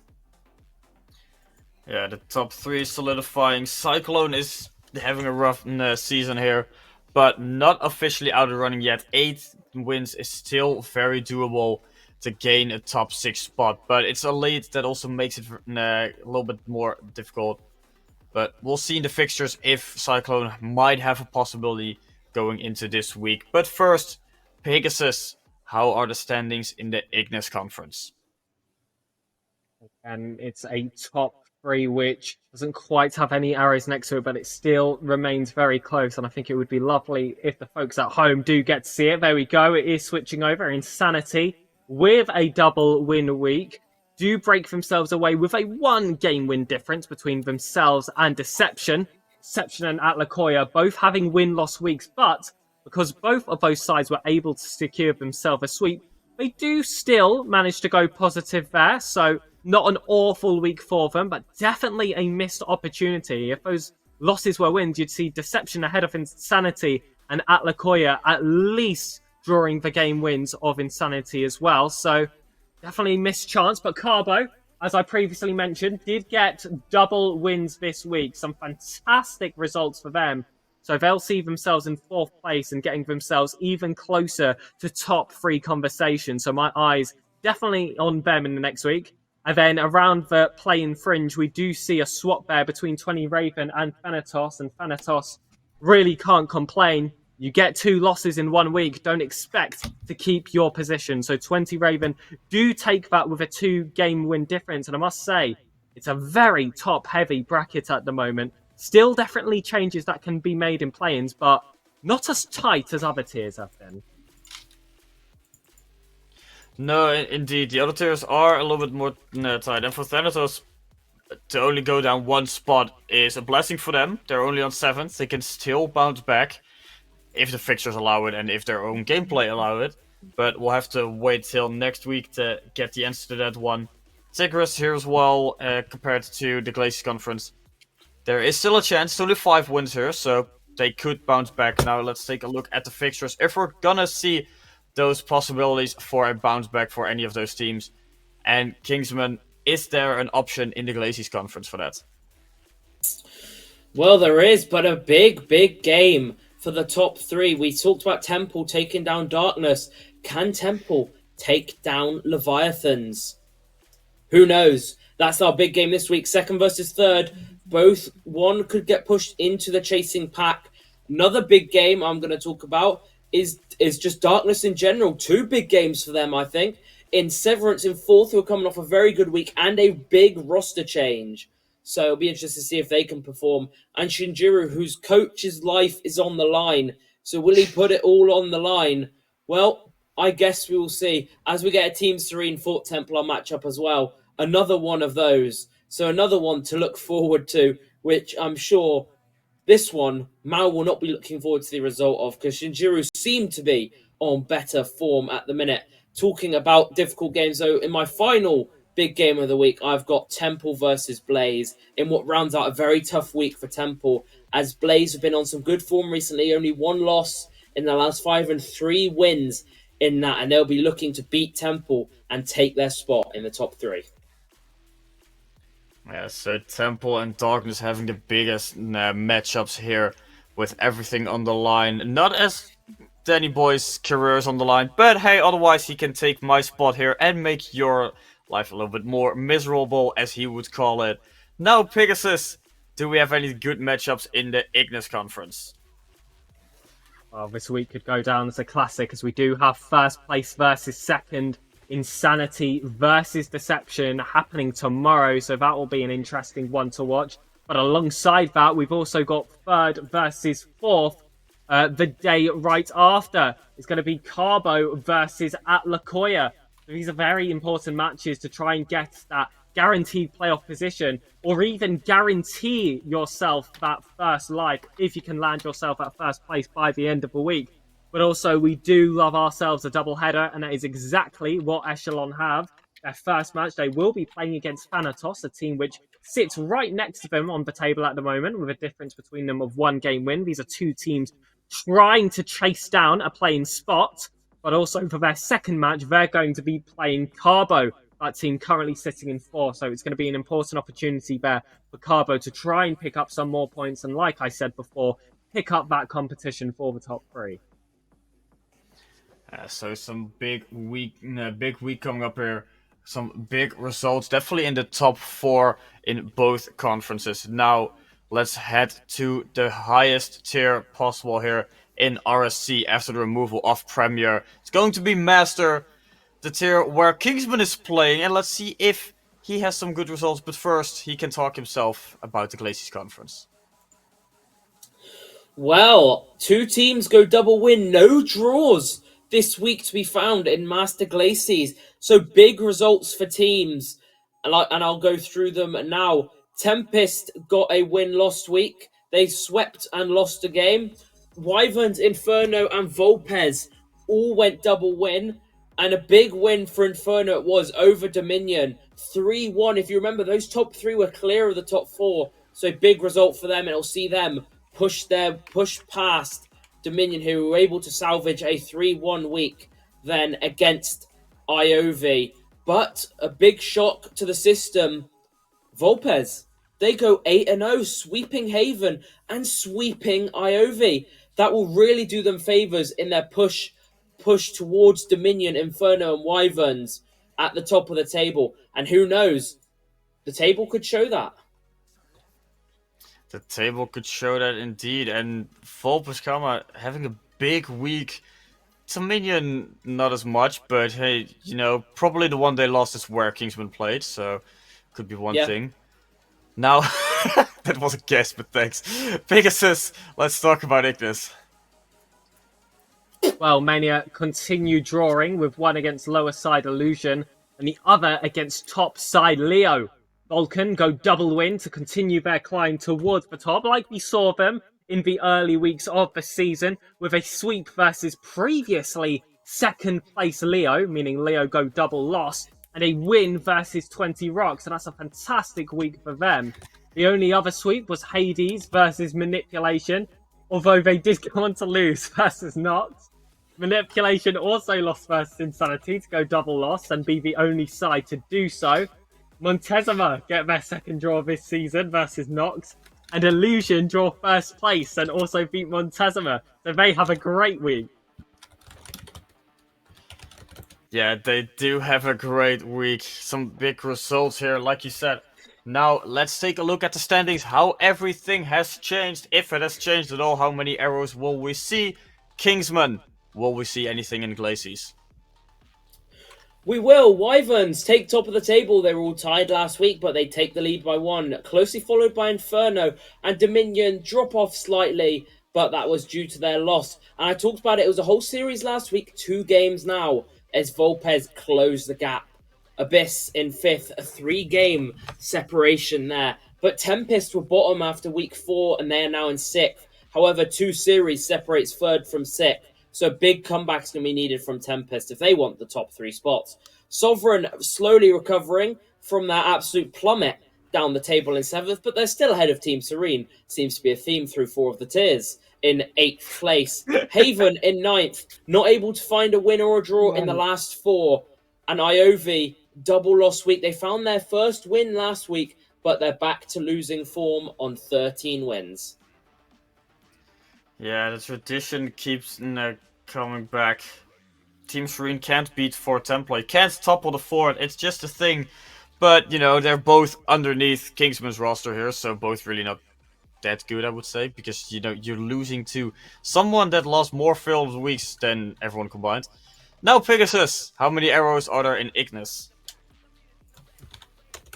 Yeah, the top 3 solidifying. Cyclone is having a rough season here, but not officially out of running yet. 8 wins is still very doable to gain a top 6 spot, but it's Elite that also makes it a little bit more difficult. But we'll see in the fixtures if Cyclone might have a possibility going into this week. But first, Pegasus, how are the standings in the Ignis Conference? And it's a top 3 which doesn't quite have any arrows next to it, but it still remains very close, and I think it would be lovely if the folks at home do get to see it. There we go, it is switching over. Insanity with a double win week. do break themselves away with a 1 game win difference between themselves and Deception. Deception and Atlacoya both having win-loss weeks, but because both of those sides were able to secure themselves a sweep, they do still manage to go positive there. So not an awful week for them, but definitely a missed opportunity. If those losses were wins, you'd see Deception ahead of Insanity and Atlacoya at least drawing the game wins of Insanity as well. So definitely missed chance. But Carbo, as I previously mentioned, did get double wins this week. Some fantastic results for them. So they'll see themselves in 4th place and getting themselves even closer to top 3 conversation. So my eyes definitely on them in the next week. And then around the play-in fringe, we do see a swap there between 20 Raven and Thanatos. And Thanatos really can't complain. You get 2 losses in 1 week. Don't expect to keep your position. So 20 Raven do take that with a 2-game win difference. And I must say, it's a very top-heavy bracket at the moment. Still definitely changes that can be made in play-ins, but not as tight as other tiers have been. No, indeed. The other tiers are a little bit more tight. And for Thanatos to only go down 1 spot is a blessing for them. They're only on 7th. They can still bounce back if the fixtures allow it and if their own gameplay allow it. But we'll have to wait till next week to get the answer to that one. Tigris here as well, compared to the Glaciers Conference. There is still a chance. It's only 5 wins here, so they could bounce back. Now let's take a look at the fixtures. If we're gonna see those possibilities for a bounce back for any of those teams. And Kingsman, is there an option in the Glaciers Conference for that? Well, there is, but a big game for the top 3. We talked about Temple taking down Darkness. Can Temple take down Leviathans? Who knows? That's our big game this week. 2nd versus 3rd. Both, one could get pushed into the chasing pack. Another big game I'm going to talk about is just Darkness in general. 2 big games for them, I think. In Severance in 4th, who are coming off a very good week and a big roster change. So it'll be interesting to see if they can perform. And Shinjiro, whose coach's life is on the line. So will he put it all on the line? Well, I guess we will see. As we get a Team Serene Fort Templar matchup as well. Another one of those. So another one to look forward to, which I'm sure this one, Mao will not be looking forward to the result of, because Shinjiro seem to be on better form at the minute. Talking about difficult games, though, in my final big game of the week, I've got Temple versus Blaze in what rounds out a very tough week for Temple, as Blaze have been on some good form recently, only 1 loss in the last 5 and 3 wins in that, and they'll be looking to beat Temple and take their spot in the top 3. Yeah, so Temple and Darkness having the biggest matchups here with everything on the line. Not as Danny Boy's career is on the line, but hey, otherwise he can take my spot here and make your life a little bit more miserable, as he would call it. Now, Pegasus, do we have any good matchups in the Ignis Conference? Well, this week could go down as a classic, as we do have 1st place versus 2nd. Insanity versus Deception happening tomorrow, so that will be an interesting one to watch. But alongside that, we've also got 3rd versus 4th. The day right after is going to be Carbo versus Atlacoya. These are very important matches to try and get that guaranteed playoff position, or even guarantee yourself that first life if you can land yourself at 1st place by the end of the week. But also, we do love ourselves a doubleheader, and that is exactly what Echelon have. Their first match, they will be playing against Thanatos, a team which sits right next to them on the table at the moment, with a difference between them of 1 game win. These are 2 teams trying to chase down a playing spot, but also for their 2nd match, they're going to be playing Carbo, that team currently sitting in 4. So it's going to be an important opportunity there for Carbo to try and pick up some more points, and like I said before, pick up that competition for the top 3. So some big week coming up here. Some big results, definitely in the top 4 in both conferences. Now, let's head to the highest tier possible here in RSC after the removal of Premier. It's going to be Master, the tier where Kingsman is playing, and let's see if he has some good results. But first, he can talk himself about the Glaciers Conference. Well, 2 teams go double win, no draws this week to be found in Master Glaciers. So big results for teams and I'll go through them now. Tempest got a win last week. They swept and lost a game. Wyverns, Inferno, and Volpez all went double win. And a big win for Inferno it was over Dominion. 3-1. If you remember, those top 3 were clear of the top 4. So big result for them, and it'll see them push past Dominion, who were able to salvage a 3-1 week then against IOV. But a big shock to the system, Volpez. They go 8-0, sweeping Haven and sweeping IOV. That will really do them favours in their push towards Dominion, Inferno, and Wyverns at the top of the table. And who knows, the table could show that. The table could show that indeed. And Volpez Karma having a big week. Dominion, not as much, but hey, probably the one they lost is where Kingsman played, so could be one thing. Now, that was a guess, but thanks. Pegasus, let's talk about Ignis. Well, Mania continue drawing with one against lower side Illusion and the other against top side Leo. Vulcan go double win to continue their climb towards the top, like we saw them in the early weeks of the season, with a sweep versus previously second place Leo, meaning Leo go double loss, and a win versus 20 Rocks, and that's a fantastic week for them. The only other sweep was Hades versus Manipulation, although they did go on to lose versus Nox. Manipulation also lost versus Insanity to go double loss and be the only side to do so. Montezuma get their second draw this season versus Nox, and Illusion draw first place and also beat Montezuma, so they have a great week. Yeah, they do have a great week. Some big results here, like you said. Now, let's take a look at the standings, how everything has changed, if it has changed at all, how many arrows will we see? Kingsman, will we see anything in Glacies? We will. Wyverns take top of the table. They were all tied last week, but they take the lead by 1. Closely followed by Inferno, and Dominion drop off slightly, but that was due to their loss. And I talked about it. It was a whole series last week, 2 games now, as Volpez closed the gap. Abyss in 5th, a 3-game separation there. But Tempest were bottom after week 4, and they are now in 6th. However, 2 series separates 3rd from 6th. So big comebacks going to be needed from Tempest if they want the top 3 spots. Sovereign slowly recovering from that absolute plummet down the table in 7th, but they're still ahead of Team Serene. Seems to be a theme through 4 of the tiers. In 8th place. Haven in 9th, not able to find a win or a draw in the last 4. And IOV, double loss week. They found their first win last week, but they're back to losing form on 13 wins. Yeah, the tradition keeps coming back. Team Serene can't beat 4 Template, can't topple the 4, it's just a thing. But, they're both underneath Kingsman's roster here, so both really not that good, I would say, because, you're losing to someone that lost more failed weeks than everyone combined. Now, Pegasus, how many arrows are there in Ignis?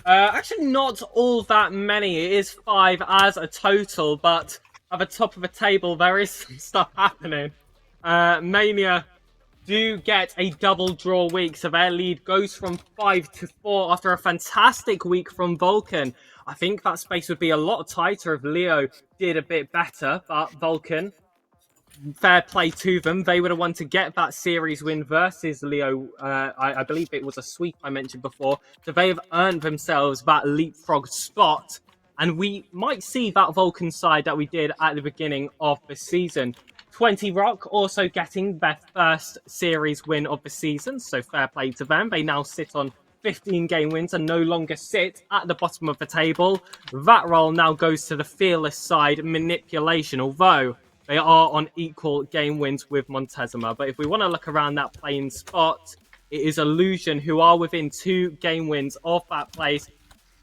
Actually, not all that many. It is 5 as a total, but at the top of the table, there is some stuff happening. Mania do get a double draw week, so their lead goes from 5 to 4 after a fantastic week from Vulcan. I think that space would be a lot tighter if Leo did a bit better, but Vulcan, fair play to them. They would have won to get that series win versus Leo. I believe it was a sweep I mentioned before. So they have earned themselves that leapfrog spot. And we might see that Vulcan side that we did at the beginning of the season. 20 Rock also getting their first series win of the season. So fair play to them. They now sit on 15 game wins and no longer sit at the bottom of the table. That role now goes to the fearless side, Manipulation, although they are on equal game wins with Montezuma. But if we want to look around that playing spot, it is Illusion who are within 2 game wins of that place.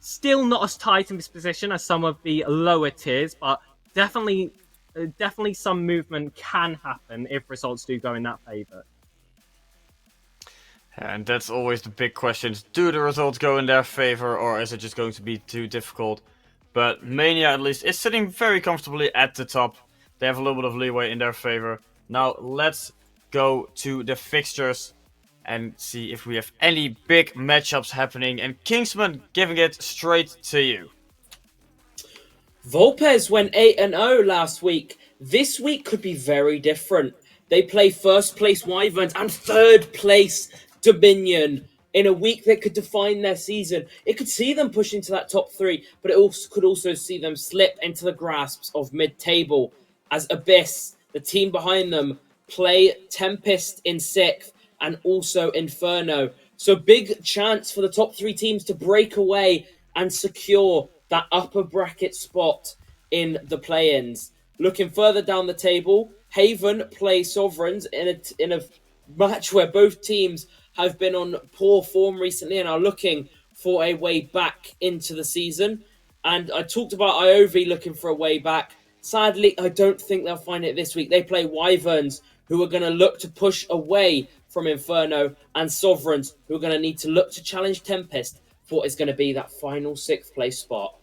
Still not as tight in this position as some of the lower tiers, but definitely some movement can happen if results do go in that favour. And that's always the big question. Do the results go in their favor, or is it just going to be too difficult? But Mania, at least, is sitting very comfortably at the top. They have a little bit of leeway in their favor. Now, let's go to the fixtures. and see if we have any big matchups happening. And Kingsman, giving it straight to you. Volpez went 8-0 last week. This week could be very different. They play first place Wyverns and third place Dominion in a week that could define their season. It could see them push into that top 3, but it also could also see them slip into the grasps of mid-table as Abyss, the team behind them, play Tempest in 6th and also Inferno. So big chance for the top 3 teams to break away and secure that upper bracket spot in the play-ins. Looking further down the table, Haven play Sovereigns in a match where both teams have been on poor form recently and are looking for a way back into the season. And I talked about Iov looking for a way back. Sadly, I don't think they'll find it this week. They play Wyverns, who are going to look to push away from Inferno, and Sovereigns, who are going to need to look to challenge Tempest for what is going to be that final 6th place spot.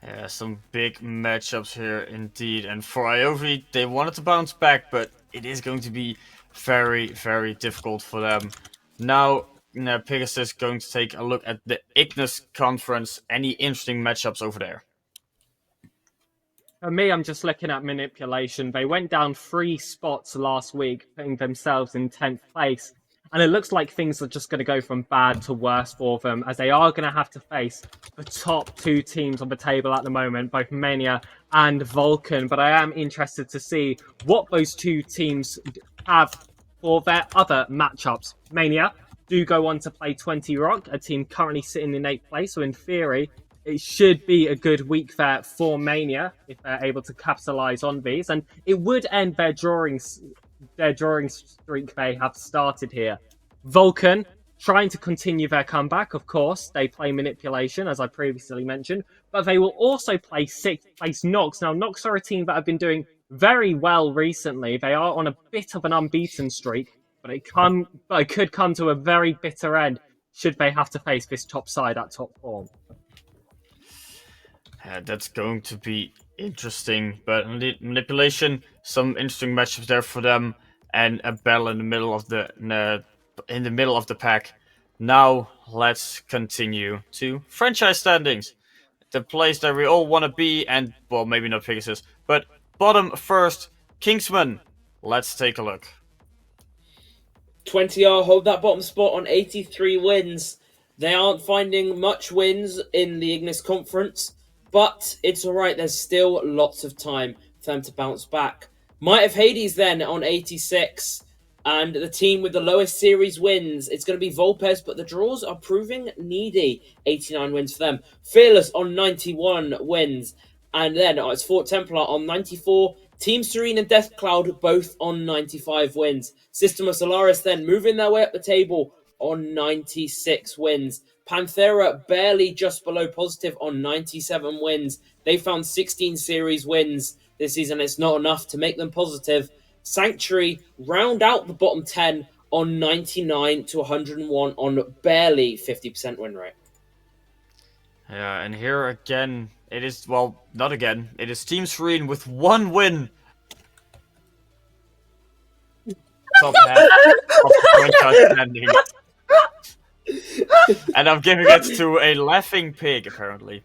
Yeah, some big matchups here indeed. And for Iov, they wanted to bounce back, but it is going to be very, very difficult for them. Now, Pegasus going to take a look at the Ignis conference. Any interesting matchups over there? For me, I'm just looking at manipulation. They went down 3 spots last week, putting themselves in 10th place. And it looks like things are just going to go from bad to worse for them, as they are going to have to face the top 2 teams on the table at the moment, both Mania and Vulcan. But I am interested to see what those 2 teams have for their other matchups. Mania do go on to play 20 Rock, a team currently sitting in 8th place. So in theory, it should be a good week there for Mania if they're able to capitalize on these. And it would end their drawing streak they have started here. Vulcan trying to continue their comeback, of course. They play manipulation, as I previously mentioned, but they will also play 6th place Nox. Now, Nox are a team that have been doing very well recently. They are on a bit of an unbeaten streak, but it could come to a very bitter end should they have to face this top side at top form. That's going to be interesting, but manipulation, some interesting matchups there for them, and a battle in the middle of the pack. Now let's continue to franchise standings, the place that we all want to be, and well, maybe not Pegasus, but bottom first, Kingsman. Let's take a look. 20R hold that bottom spot on 83 wins. They aren't finding much wins in the Ignis conference, but it's alright, there's still lots of time for them to bounce back. Might have Hades then on 86, and the team with the lowest series wins, it's going to be Volpez, but the draws are proving needy. 89 wins for them. Fearless on 91 wins, and then it's Fort Templar on 94. Team Serene and Death Cloud both on 95 wins. Systema Solaris then moving their way up the table on 96 wins. Panthera barely just below positive on 97 wins. They found 16 series wins this season. It's not enough to make them positive. Sanctuary round out the bottom 10 on 99 to 101 on barely 50% win rate. Yeah, and here again, it is, well, not again. It is Team Serene with 1 win. Top half of the franchise standings. And I'm giving it to a laughing pig, apparently.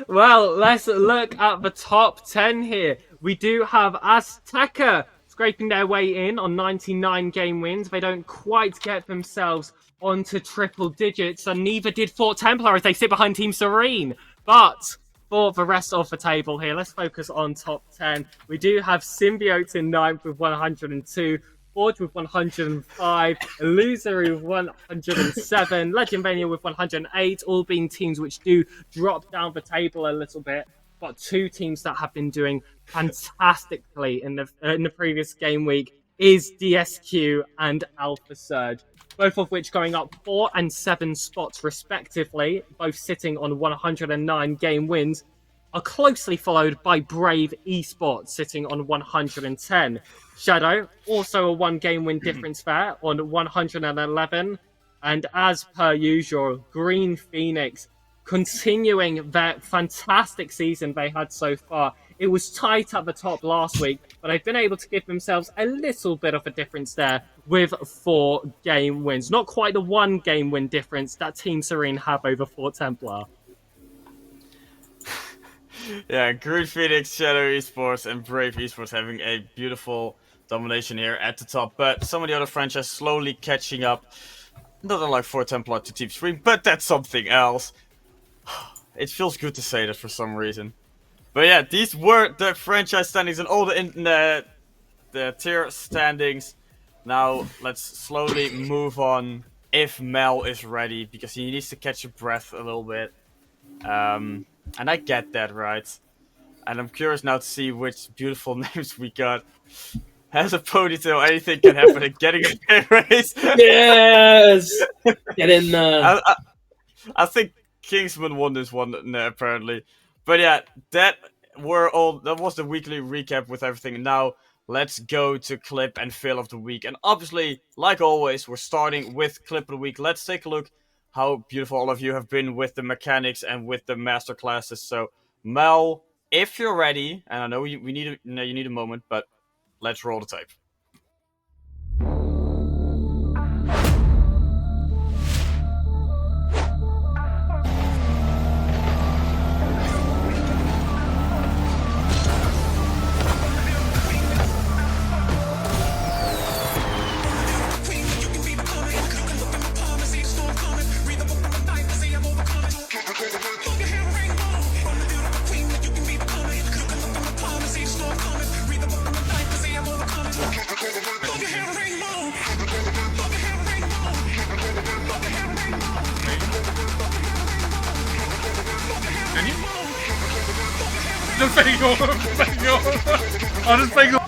Well, let's look at the top 10 here. We do have Azteca scraping their way in on 99 game wins. They don't quite get themselves onto triple digits, and neither did Fort Templar as they sit behind Team Serene. But for the rest of the table here, let's focus on top 10. We do have Symbiote in 9th with 102. Forge with 105, Illusory with 107, Legendvania with 108, all being teams which do drop down the table a little bit, but 2 teams that have been doing fantastically in the previous game week is DSQ and Alpha Surge, both of which going up 4 and 7 spots respectively, both sitting on 109 game wins, are closely followed by Brave Esports sitting on 110. Shadow, also a 1 game win difference there on 111. And as per usual, Green Phoenix continuing their fantastic season they had so far. It was tight at the top last week, but they've been able to give themselves a little bit of a difference there with 4 game wins. Not quite the 1 game win difference that Team Serene have over Fort Templar. Yeah, Green Phoenix, Shadow Esports, and Brave Esports having a beautiful domination here at the top, but some of the other franchises slowly catching up. Not unlike Fort Templar to Team Serene, but that's something else. It feels good to say that for some reason. But yeah, these were the franchise standings and all the tier standings. Now let's slowly move on if Mel is ready, because he needs to catch his breath a little bit. And I get that, right? And I'm curious now to see which beautiful names we got. Has a ponytail, anything can happen in getting a pay raise. Yes! Get in there. I think Kingsman won this one, apparently. But yeah, that was the weekly recap with everything. Now, let's go to clip and fail of the week. And obviously, like always, we're starting with clip of the week. Let's take a look how beautiful all of you have been with the mechanics and with the master classes. So, Mel, if you're ready, and I know you need a moment, but let's roll the tape. Just bang on. I'll just bang on.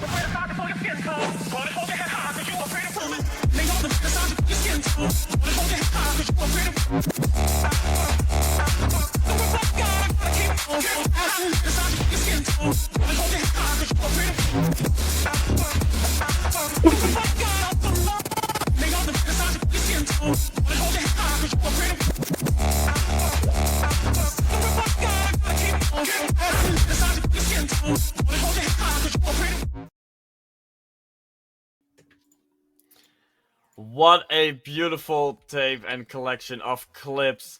What a beautiful tape and collection of clips.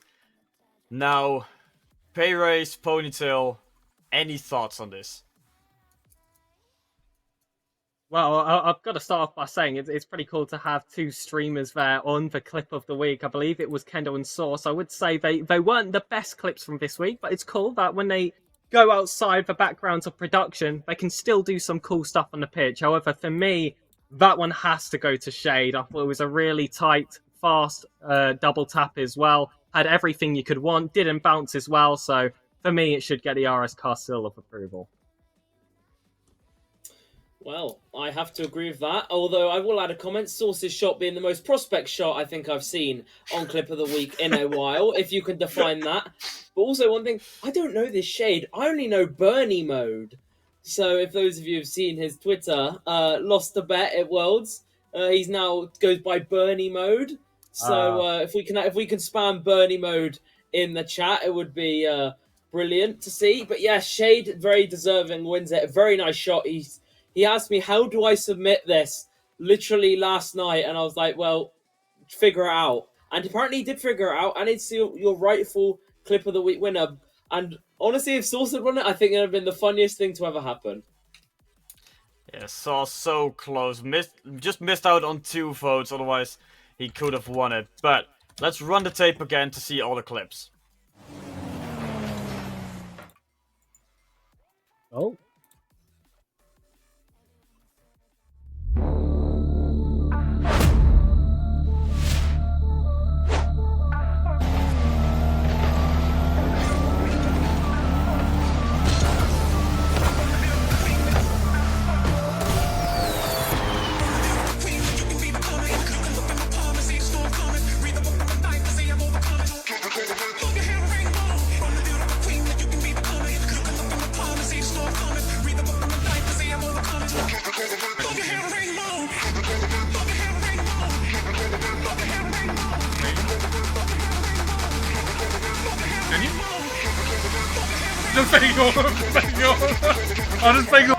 Now, pay raise, ponytail, any thoughts on this? Well, I've got to start off by saying it's pretty cool to have 2 streamers there on the clip of the week. I believe it was Kendall and Source. I would say they weren't the best clips from this week, but it's cool that when they go outside the backgrounds of production, they can still do some cool stuff on the pitch. However, for me, that one has to go to Shade. I thought it was a really tight, fast double tap as well. Had everything you could want, didn't bounce as well. So for me, it should get the RSCast seal of approval. Well, I have to agree with that, although I will add a comment. Source's shot being the most prospect shot I think I've seen on Clip of the Week in a while, if you can define that. But also one thing, I don't know this Shade. I only know Bernie mode. So if those of you have seen his Twitter, lost the bet at Worlds, he's now goes by Bernie mode. So if we can spam Bernie mode in the chat, it would be brilliant to see. But yeah, Shade, very deserving, wins it. A very nice shot. He asked me, how do I submit this? Literally last night. And I was like, well, figure it out. And apparently he did figure it out. And it's your rightful Clip of the Week winner. And honestly, if Sauce had won it, I think it would have been the funniest thing to ever happen. Yeah, Sauce so close. Just missed out on 2 votes. Otherwise, he could have won it. But let's run the tape again to see all the clips. Oh. Just bang on. I'll just bang on.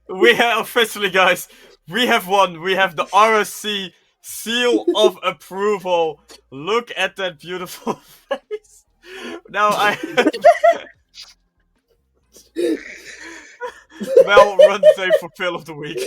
We have officially, guys. We have won. We have the RSC seal of approval. Look at that beautiful face. Now Mel, run the tape for Pill of the Week.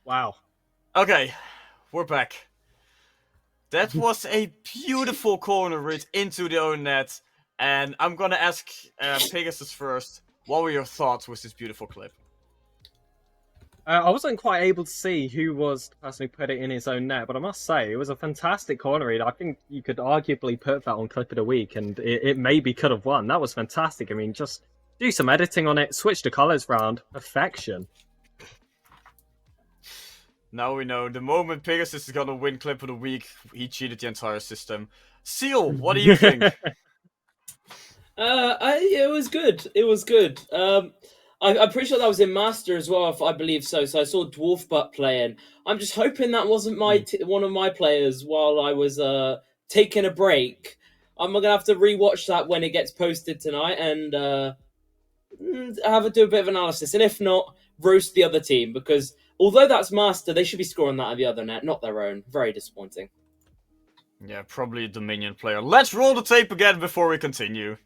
Wow. Okay, we're back. That was a beautiful corner read into the own net. And I'm gonna ask Pegasus first. What were your thoughts with this beautiful clip? I wasn't quite able to see who was the person who put it in his own net, but I must say, it was a fantastic corner read. I think you could arguably put that on Clip of the Week, and it maybe could have won. That was fantastic. I mean, just do some editing on it, switch the colours round. Perfection. Now we know the moment Pegasus is gonna win Clip of the Week, he cheated the entire system. Seal, what do you think? It was good. It was good. I'm pretty sure that was in Master as well, if I believe so. So I saw Dwarf Butt playing. I'm just hoping that wasn't one of my players while I was taking a break. I'm gonna have to rewatch that when it gets posted tonight and do a bit of analysis. And if not, roast the other team, because although that's Master, they should be scoring that at the other net, not their own. Very disappointing. Yeah, probably a Dominion player. Let's roll the tape again before we continue.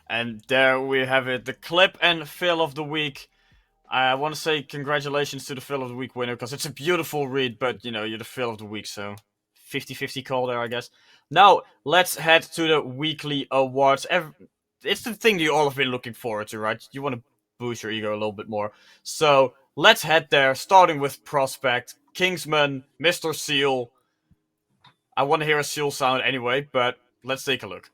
And there we have it, the clip and fill of the week. I want to say congratulations to the fill of the week winner, because it's a beautiful read, but you know, you're the fill of the week, so 50-50 call there, I guess. Now, let's head to the weekly awards. It's the thing that you all have been looking forward to, right? You want to boost your ego a little bit more. So, let's head there, starting with Prospect, Kingsman, Mr. Seal. I want to hear a Seal sound anyway, but let's take a look.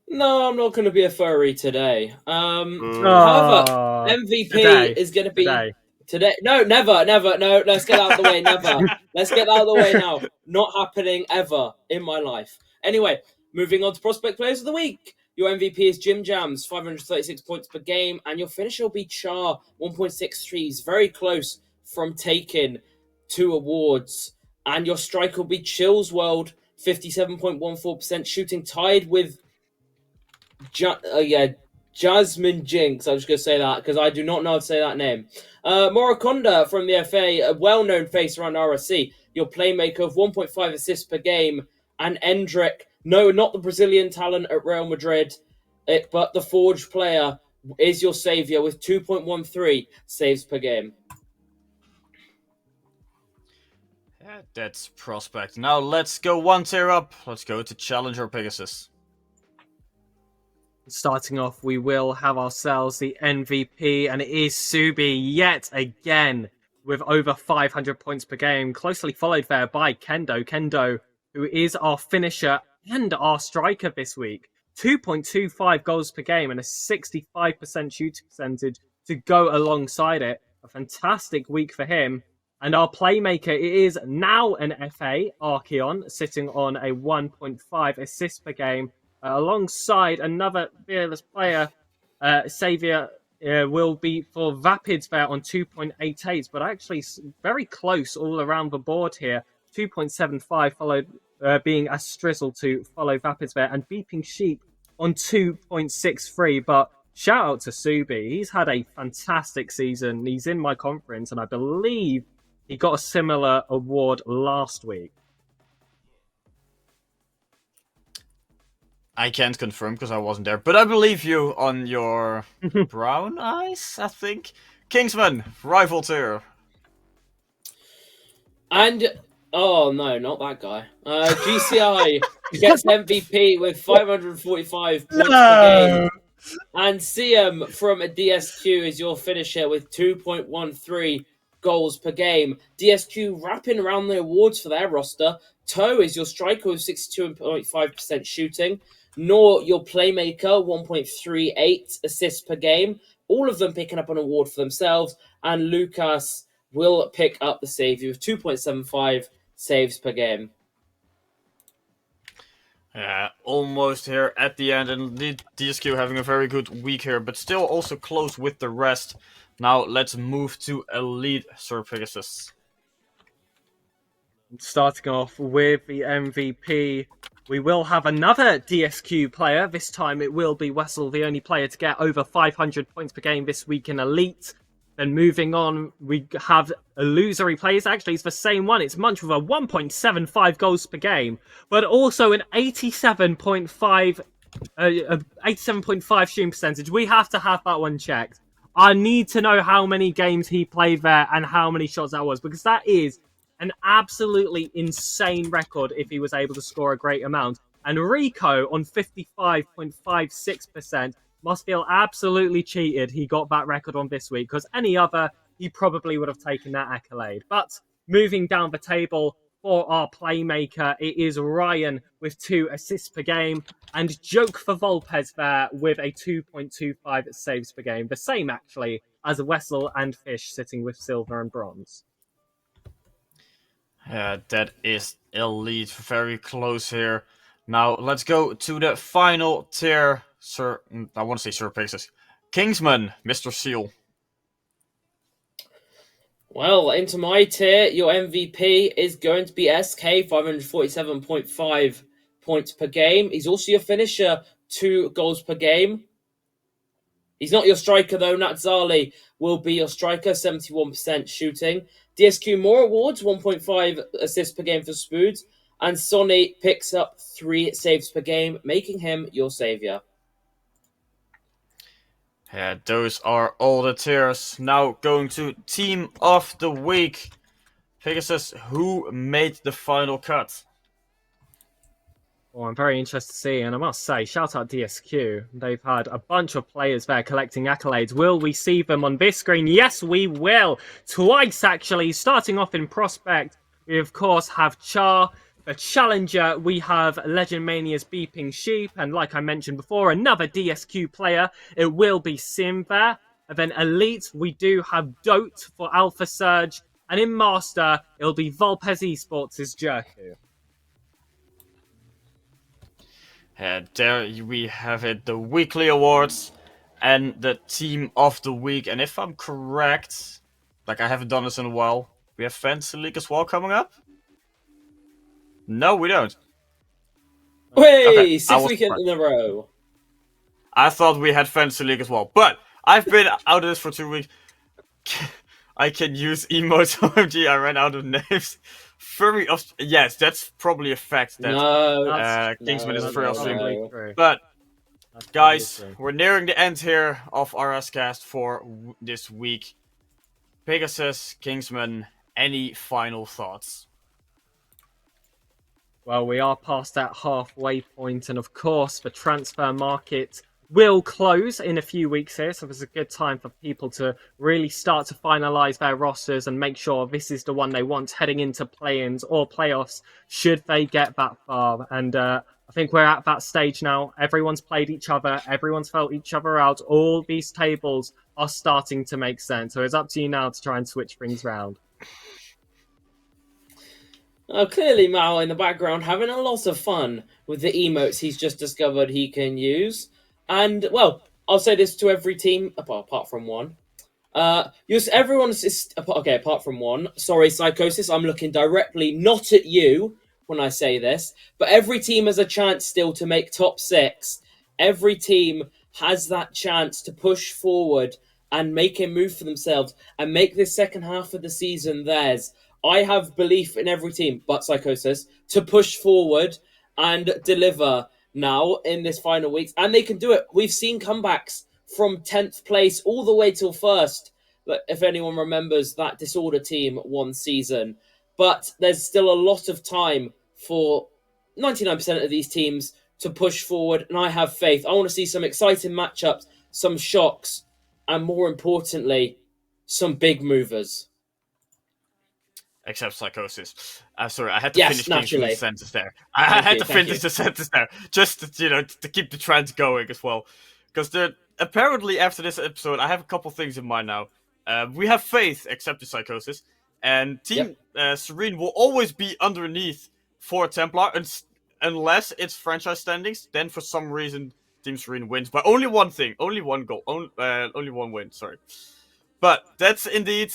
No, I'm not going to be a furry today. Oh, However, MVP is going to be today. No, never. No, let's get out of the way. Never. Let's get out of the way now. Not happening ever in my life. Anyway, moving on to Prospect Players of the Week. Your MVP is Jim Jams, 536 points per game, and your finisher will be Char, 1.63s, very close from taking 2 awards. And your striker will be Chills World, 57.14% shooting, tied with Jasmine Jinx. I'm just going to say that because I do not know how to say that name. Morokonda from the FA, a well-known face around RSC. Your playmaker of 1.5 assists per game. And Endrick, no, not the Brazilian talent at Real Madrid, but the Forge player is your saviour with 2.13 saves per game. Yeah, that's Prospect. Now let's go one tier up. Let's go to Challenger Pegasus. Starting off, we will have ourselves the MVP, and it is Subi yet again with over 500 points per game, closely followed there by Kendo. Kendo, who is our finisher and our striker this week. 2.25 goals per game and a 65% shooting percentage to go alongside it. A fantastic week for him. And our playmaker, it is now an FA, Archeon, sitting on a 1.5 assists per game, alongside another fearless player, Saviour will be for Vapids there on 2.88, but actually very close all around the board here. 2.75 followed being a Strizzle to follow Vapids there, and Beeping Sheep on 2.63. But shout out to Subi. He's had a fantastic season. He's in my conference, and I believe he got a similar award last week. I can't confirm because I wasn't there, but I believe you on your brown eyes, I think. Kingsman, rival tier. And oh no, not that guy. GCI gets MVP with 545 points per game. And CM from a DSQ is your finisher with 2.13 goals per game. DSQ wrapping around the awards for their roster. Toe is your striker with 62.5% shooting. Nor your playmaker, 1.38 assists per game. All of them picking up an award for themselves. And Lucas will pick up the savior with 2.75 saves per game. Yeah, almost here at the end, and DSQ having a very good week here, but still also close with the rest. Now let's move to Elite Sir Pegasus. Starting off with the MVP, we will have another DSQ player. This time it will be Wessel, the only player to get over 500 points per game this week in Elite. Then moving on, we have illusory players. Actually, it's the same one. It's Munch with a 1.75 goals per game, but also an 87.5 shooting percentage. We have to have that one checked. I need to know how many games he played there and how many shots that was, because that is an absolutely insane record if he was able to score a great amount. And Rico on 55.56%. must feel absolutely cheated he got that record on this week, because any other, he probably would have taken that accolade. But moving down the table for our playmaker, it is Ryan with 2 assists per game, and Joke for Volpez there with a 2.25 saves per game. The same, actually, as Wessel and Fish sitting with silver and bronze. Yeah, that is Elite. Very close here. Now, let's go to the final tier. I want to say Sir Pegasus. Kingsman, Mr. Seal. Well, into my tier, your MVP is going to be SK, 547.5 points per game. He's also your finisher, 2 goals per game. He's not your striker, though. Natzali will be your striker, 71% shooting. DSQ more awards, 1.5 assists per game for Spoods. And Sonny picks up 3 saves per game, making him your savior. Yeah, those are all the tiers. Now going to Team of the Week. Pegasus, who made the final cut? Well, I'm very interested to see, and I must say, shout out DSQ. They've had a bunch of players there collecting accolades. Will we see them on this screen? Yes, we will. Twice, actually. Starting off in Prospect, we, of course, have Char. The Challenger, we have Legend Mania's Beeping Sheep, and like I mentioned before, another DSQ player. It will be Sim there. And then Elite, we do have Dote for Alpha Surge, and in Master, it'll be Volpez Esports' Jerku. There we have it, the weekly awards and the Team of the Week. And if I'm correct, like I haven't done this in a while, we have Fantasy League as well coming up? No, we don't. Wait, Okay, 6 weekends in a row. I thought we had Fantasy League as well, but I've been out of this for 2 weeks. I can use emotes. OMG, I ran out of names. Yes, that's probably a fact that Kingsman is a free stream. But guys, we're nearing the end here of RSCast for this week. Pegasus, Kingsman, any final thoughts? Well, we are past that halfway point, and of course, the transfer market will close in a few weeks here, so there's a good time for people to really start to finalise their rosters and make sure this is the one they want heading into play-ins or playoffs, should they get that far. And I think we're at that stage now. Everyone's played each other, everyone's felt each other out, all these tables are starting to make sense, so it's up to you now to try and switch things round. Clearly, Mao in the background having a lot of fun with the emotes he's just discovered he can use. And, well, I'll say this to every team apart from one. Everyone's is okay apart from one. Sorry, Psychosis. I'm looking directly not at you when I say this, but every team has a chance still to make top 6. Every team has that chance to push forward and make a move for themselves and make this second half of the season theirs. I have belief in every team, but Psychosis, to push forward and deliver now in this final weeks, and they can do it. We've seen comebacks from 10th place all the way till 1st, but if anyone remembers that Disorder team one season. But there's still a lot of time for 99% of these teams to push forward, and I have faith. I want to see some exciting matchups, some shocks, and more importantly, some big movers. Except Psychosis. Sorry, I had to finish naturally. the sentence there. I had to finish the sentence there, just to keep the trend going as well. Because apparently after this episode, I have a couple things in mind now. We have faith, except the Psychosis, and Team Serene will always be underneath for Templar, unless it's franchise standings. Then for some reason, Team Serene wins by only one thing, only one goal, only one win. Sorry. But that's indeed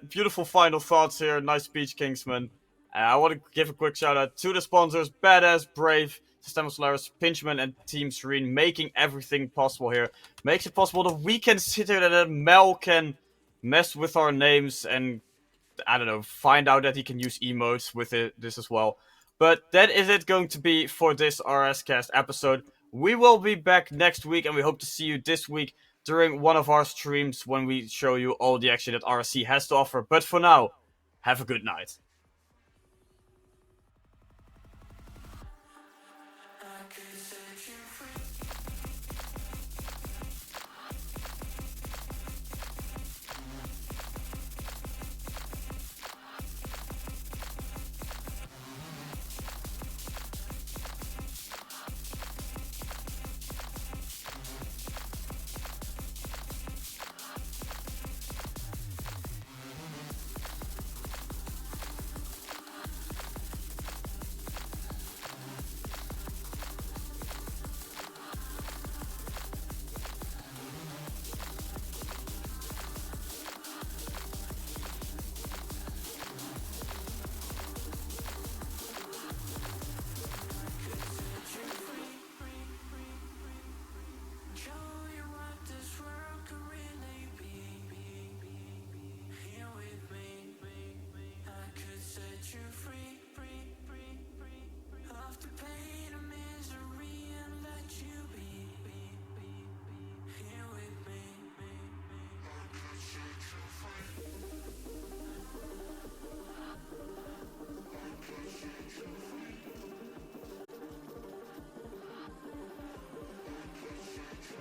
beautiful final thoughts here. Nice speech, Kingsman. I want to give a quick shout out to the sponsors: Badass, Brave, Systema, Solaris, Pinchmen, and Team Serene, making everything possible here. Makes it possible that we can sit here, that Mel can mess with our names and, I don't know, find out that he can use emotes with this as well. But that is it going to be for this RSCast episode. We will be back next week, and we hope to see you this week during one of our streams when we show you all the action that RSC has to offer. But for now, have a good night.